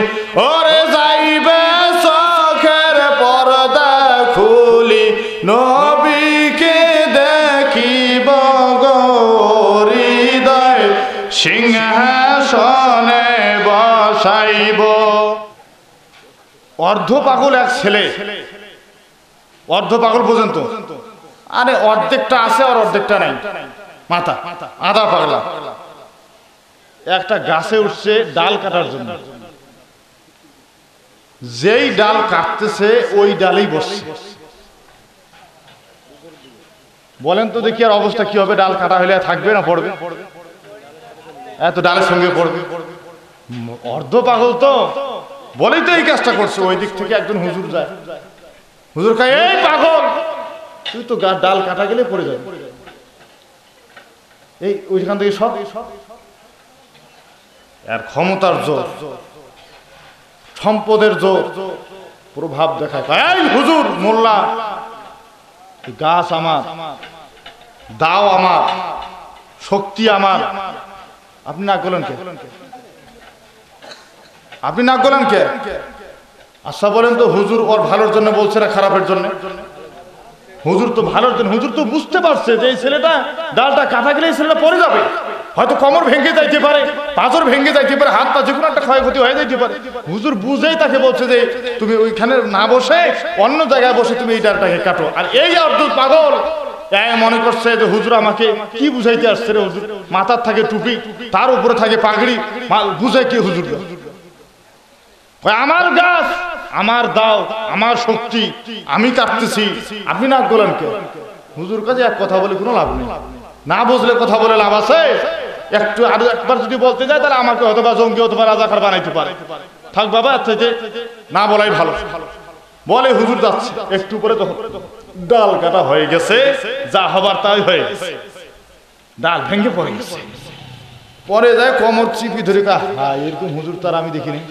ওরে যাইবে চোখের পর্দা খুলি, নবীকে দেখিব গো, হৃদয় সিংহাসনে বসাইব। অর্ধ পাগল এক ছেলে, অর্ধ পাগল পর্যন্ত, আরে অর্ধেকটা আছে আর অর্ধেকটা নাই, মাথা আধা পাগলা। একটা গাছে উঠছে ডাল কাটার জন্য, যেই ডাল কাটতেছে ওই ডালেই বসছে। বলেন তো দেখি আর অবস্থা কি হবে? ডাল কাটা হলে থাকবে না পড়বে? এত ডালের সঙ্গে পড়বে। অর্ধ পাগল তো বলেই তো এই কাজটা করছে। ওই দিক থেকে একজন হুজুর যায়, হুজুর কয়, এই পাগল তুই তো ডাল কাটা গেলে পড়ে যাবে, এই ওইখান থেকে সব। আর ক্ষমতার জোর, সম্পদের জোর, প্রভাব দেখায়। এই হুজুর মোল্লা, গাছ আমার, দাও আমার, শক্তি আমার, আপনি না করলেন কে? আপনি না করলেন কে? আচ্ছা বলেন তো, হুজুর ওর ভালোর জন্য বলছে না খারাপের জন্য? হুজুর তো ভালোর জন্য। হুজুর তো বুঝতে পারছে যে এই ছেলেটা ডালটা কাটা গেলে এই ছেলেটা পড়ে যাবে, হয়তো কোমর ভেঙে যাইতে পারে, পাঁজর ভেঙে যাইতে পারে, হাত পা যে কোনো একটা ক্ষয়ক্ষতি হয়ে যাইতে পারে। হুজুর বুঝেই তাকে বলছে যে তুমি ওইখানে না বসে অন্য জায়গায় বসে তুমি এই ডালটাকে কাটো। আর এই অর্ধ পাগল মনে করছে যে হুজুর আমাকে কি বুঝাইতে আসছে রে হুজুর, মাথার থাকে টুপি, তার উপরে থাকে পাগড়ি, বুঝাই কি হুজুর? আমার গাছ, আমার দাও, আমার শক্তি, আমি কাটতেছি, আপনি না বলেন কে? হুজুর কাছে এক কথা বলে কোনো লাভ নেই, না বুঝলে কথা বলে লাভ আছে? একটু আর একবার যদি বলতে যায় তাহলে আমাকে অথবা জঙ্গি অথবা রাজাকার বানাইতে পারে। থাক বাবা, থেকে না বলাই ভালো। বলে হুজুর যাচ্ছে, একটু পরে তখন ডাল কাটা হয়ে গেছে, যা হবার তাই হয়ে গেছে, ডাল ভেঙে পড়ে গেছে। পরে যায় কোমর চিপি ধরে, এরকম হুজুর তার আমি দেখিনি।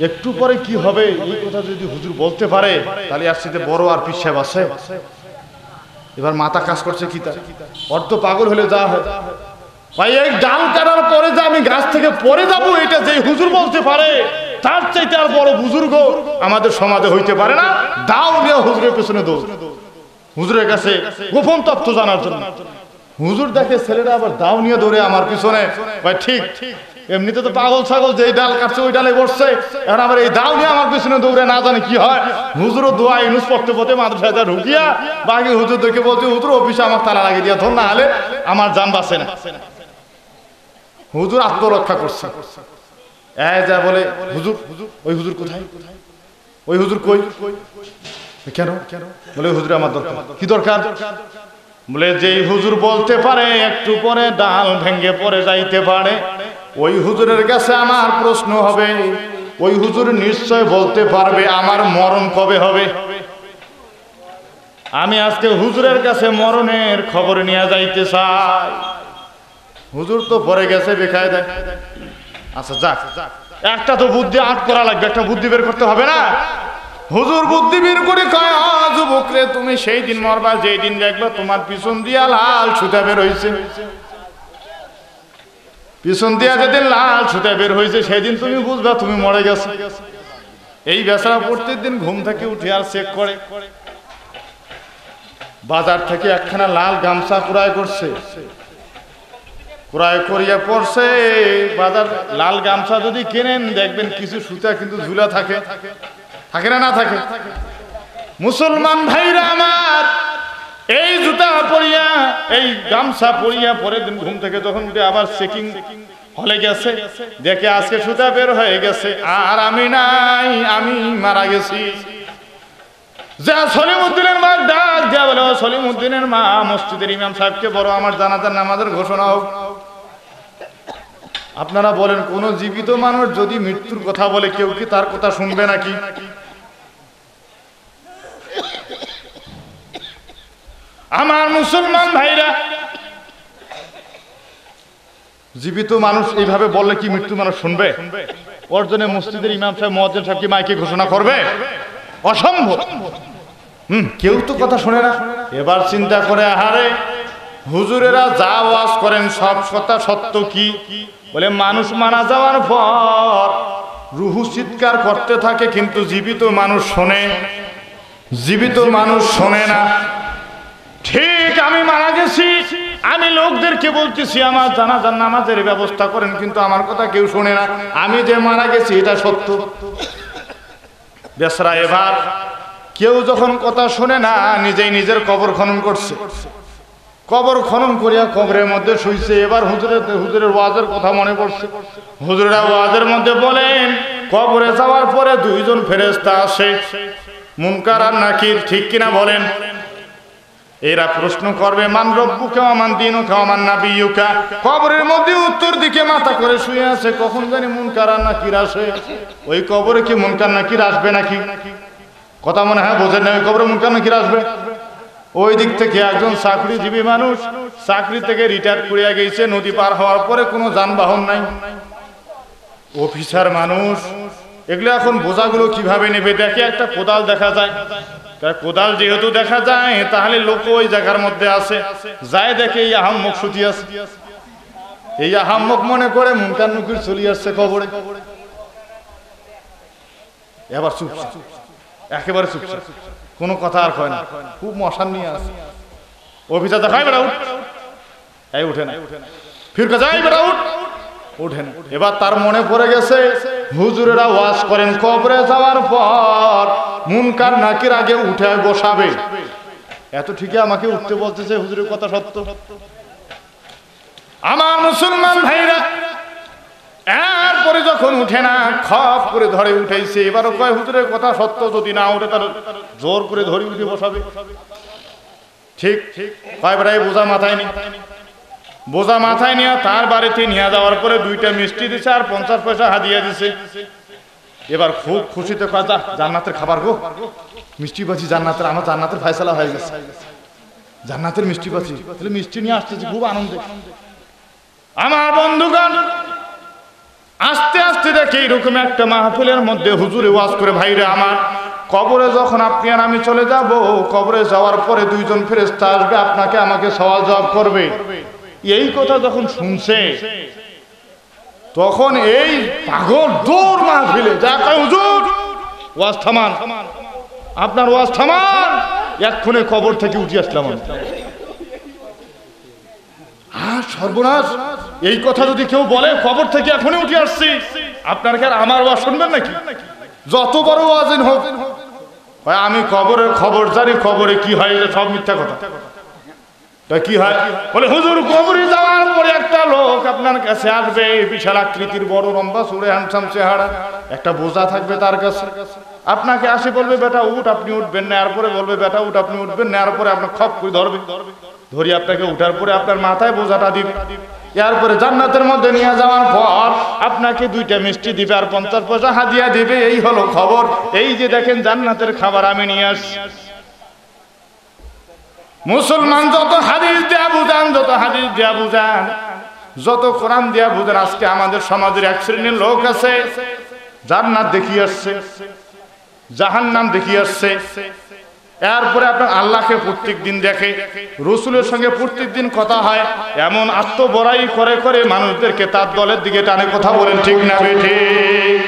একটু পরে কি হবে এই কথা যদি হুজুর বলতে পারে তাহলে আর সাথে বড় আর পীর সাহেব আছে। এবার মাথা কাজ করছে কি তার? অর্ধ পাগল হলে যা হয় ভাই, এই ডাল কাটার পরে যে আমি গাছ থেকে পড়ে যাবো, এটা যে হুজুর বলতে পারে তার চাইতে আর বড় বুজুর্গ আমাদের সমাজে হইতে পারে না। দাও নিয়ে হুজুরের পেছনে দৌড়, হুজুরের কাছে গোপন তথ্য জানার জন্য। হুজুর দেখে ছেলেটা আবার দাও নিয়ে দৌড়ে আমার পিছনে। ভাই ঠিক, এমনিতে তো পাগল ছাগল, যে ডাল কাটছে ওই ডালে বসছে, এখন আবার এই দাও নিয়ে আমার পিছনে দৌড়ে, না জানে কি হয়। হুজুরও দোয়া ইউনুস পড়তে পড়তে মাদ্রাসায় যা ঢুকিয়া বাকি হুজুর দেখে বলছে, হুজুর অফিসে আমার তালা লাগিয়ে দিয়া, ধর না হলে আমার জান বাঁচে না। হুজুর আত্মরক্ষা করছে। যা বলে, হুজুর ওই হুজুর কোথায়? ওই হুজুর কই? কেন? বলে হুজুর আমার দরকার। কি দরকার? বলে যেই হুজুর বলতে পারে একটু পরে ডাল ভেঙে পড়ে যাইতে পারে, ওই হুজুরের কাছে আমার প্রশ্ন হবে, ওই হুজুর নিশ্চয় বলতে পারবে আমার মরণ কবে হবে। আমি আজকে হুজুরের কাছে মরণের খবর নিয়ে যাইতে চাই। হুজুর তো পরে গেছে বেখায় দেয়। আচ্ছা যাক, একটা তো বুদ্ধি আট করা লাগবে, একটা বুদ্ধি বের করতে হবে না? হুজুর বুদ্ধি বের করে কয়, যুবক রে, তুমি সেই দিন মরবা যেই দিন দেখবা তোমার পিছন দিয়া লাল সুতা বের হয়েছে। পিছন দিয়া যেদিন লাল সুতা বের হয়েছে সেদিন তুমি বুঝবা তুমি মরে গেছো। এই বেচারা প্রত্যেকদিন ঘুম থেকে উঠে আর চেক করে, বাজার থেকে একখানা লাল গামছা ক্রয় করছে, ক্রয় করিয়া পড়ছে। বাজার লাল গামছা যদি কেনেন দেখবেন কিছু সুতা কিন্তু ঝুলা থাকে, থাকে না? না থাকে। মুসলমান ভাইরা আমার, এই জুতা পরিয়া এই গামছা পরিয়া পরের দিন ঘুম থেকে যখন উঠে আবার চেকিং হলে গেছে, দেখে আজকে সুতা বের হয়ে গেছে আর আমি নাই, আমি মারা গেছি। যা সলিমউদ্দিনের মা ডাক দেয়া বলে, সলিমউদ্দিনের মা, মসজিদের ইমাম সাহেবকে বড় আমার জানাজার নামাজের ঘোষণা হোক। আপনারা বলেন, কোন জীবিত মানুষ যদি মৃত্যুর কথা বলে কেউ কি তার কথা শুনবে নাকি? আমার মুসলমান ভাইরা, জীবিত মানুষ এইভাবে বললে কি মৃত্যু মানুষ শুনবে? ওর জন্য মসজিদের ইমাম সাহেব, মুয়াজ্জিন সাহেব কি মাইকে ঘোষণা করবে? অসম্ভব। কেউ তো কথা শুনে না। এবার চিন্তা করে, আহারে হুজুরেরা যা ওয়াজ করেন সব কথা সত্য কি? বলে মানুষ মারা যাওয়ার পর রুহু চিৎকার করতে থাকে, কিন্তু জীবিত মানুষ শোনে, জীবিত মানুষ শোনে না। ঠিক আমি মারা গেছি, আমি লোকদেরকে বলতেছি আমার জানাজার নামাজের ব্যবস্থা করেন, কিন্তু আমার কথা কেউ শোনে না। আমি যে মারা গেছি এটা সত্য। বেচারা এবার কেউ যখন কথা শোনে না, নিজেই নিজের কবর খনন করছে। কবর খনন করিয়া কবরের মধ্যে শুইছে। এবার হুজুরের ওয়াজের কথা মনে পড়ছে। হুজুরেরা ওয়াজের মধ্যে বলেন, কবরে যাওয়ার পরে দুইজন ফেরেশতা আসে, মুনকার আর নাকির, ঠিক কিনা বলেন? এরা প্রশ্ন করবে, মান রব্বুকা ওয়া মান দীনুকা ওয়া মান নাবিয়্যুকা। কবরের মধ্যে উত্তর দিকে মাথা করে শুয়ে আছে, কখন জানি মুনকার আর নাকির আসে। ওই কবরে কি মুনকার নাকির আসবে নাকি? কথা মনে হয় বোঝেন না, ওই কবরে মুনকার নাকির আসবে। ওই দিক থেকে একজন চাকরিজীবী মানুষ, চাকরি থেকে রিটায়ার করিয়া গেছে, নদী পার হওয়ার পরে কোনো যানবাহন নাই, অফিসার মানুষ। এগুলো এখন বোঝাগুলো কিভাবে নেবে? দেখে একটা কোদাল দেখা যায়, কোদাল যেহেতু দেখা যায় তাহলে লোক ওই জায়গার মধ্যে আছে, যায় দেখে এই আহাম্মক সুতি আছে, এই আহাম্মক মনে করে মুনকার নাকির চলে আসছে কবরে। এবার চুপ, একেবারে চুপ, কোনো কথা আর কয় না, খুব মশান নিয়ে আসে। অফিসার দেখায় বেড়া উঠ, এই উঠে না, ফিরকা যাই বেড়া উঠ, উঠে না। এবার তার মনে পড়ে গেছে হুজুরেরা ওয়াজ করেন কবরে যাওয়ার পর মুনকার নাকির আগে উঠে বসাবে। এত ঠিকই আমাকে উঠতে বলতেছে, হুজুরের কথা সত্য। আমার মুসলমান ভাইরা, এরপরে যখন উঠে না, খপ করে ধরে উঠাইছে। এবারও কয় হুজুরের কথা সত্য, যদি না উঠে তার জোর করে ধরে উঠে বসাবে। ঠিক কয় বেড়াই বোঝা মাথায় নি, বোঝা মাথায় নিয়ে তার বাড়িতে নিয়ে যাওয়ার পরে দুইটা মিষ্টি দিছে আর 50 পয়সা হাদিয়া দিছে। এবার খুব খুশিতে কয়, জান্নাতের খাবার গো, মিষ্টি পাচ্ছি জান্নাতের, আমার জান্নাতের ফয়সালা হয়ে গেছে, জান্নাতের মিষ্টি পাচ্ছি। তাহলে মিষ্টি নিয়ে আসতেছি খুব আনন্দে। আমার বন্ধুগণ, আস্তে আস্তে দেখে এরকম একটা মাহফিলের মধ্যে হুজুরে ওয়াজ করে, ভাইরা আমার, কবরে যখন আপনি আর আমি চলে যাব, কবরে যাওয়ার পরে দুইজন ফেরেশতা আসবে, আপনাকে আমাকে সওয়াল জবাব করবে। এই কথা যখন শুনছে তখন এই পাগল দৌড় মাহফিলে যা কয়, হুজুর ওয়াজ থামান, আপনার ওয়াজ থামান, এক্ষুনি কবর থেকে উঠে আসলাম। সর্বনাশ, এই কথা যদি কেউ বলে কবর থেকে এখনই উঠে আসছি, আপনার কি আর আমার ওয়াজ শুনবেন নাকি? যত বড় ওয়াজিন হোক, আমি কবরের খবর জানি, কবরে কি হয় সব মিথ্যা কথা। তা কি হয়? বলে হুজুর কবরে যাওয়ার পরে একটা লোক আপনার কাছে আসবে, বিশাল আকৃতির, বড় লম্বা, চুলে হ্যান্ডসাম চেহারা, একটা বোঝা থাকবে তার কাছে। আপনাকে আসে বলবে বেটা উঠ, আপনি উঠবেন না, এরপরে বলবে বেটা উঠ, আপনি উঠবেন না, এরপরে আপনার খপ করে ধরবে, ধরি আপনাকে উঠার পরে আপনার মাথায় বোঝাটা দিবে, এরপরে জান্নাতের মধ্যে নিয়ে যাওয়ার পর আপনাকে 2টা মিষ্টি দিবে আর 50 পয়সা হাদিয়া দিবে। এই হলো খবর। এই যে দেখেন জান্নাতের খাবার আমি নিয়ে আসছি। মুসলমান যত হাদিস দেয়া বুঝান, যত হাদিস দেয়া বুঝান, যত কোরআন দেয়া বুঝান, আজকে আমাদের সমাজের এক শ্রেণীর লোক আছে জান্নাত দেখিয়ে আসছে, জাহান্নাম দেখিয়ে আসছে। এরপরে আপনার আল্লাহকে প্রত্যেক দিন দেখে, রসুলের সঙ্গে প্রত্যেক দিন কথা হয়, এমন আত্মবড়াই করে করে মানুষদেরকে তার দলের দিকে টানে। কথা বলেন ঠিক না বেঠিক?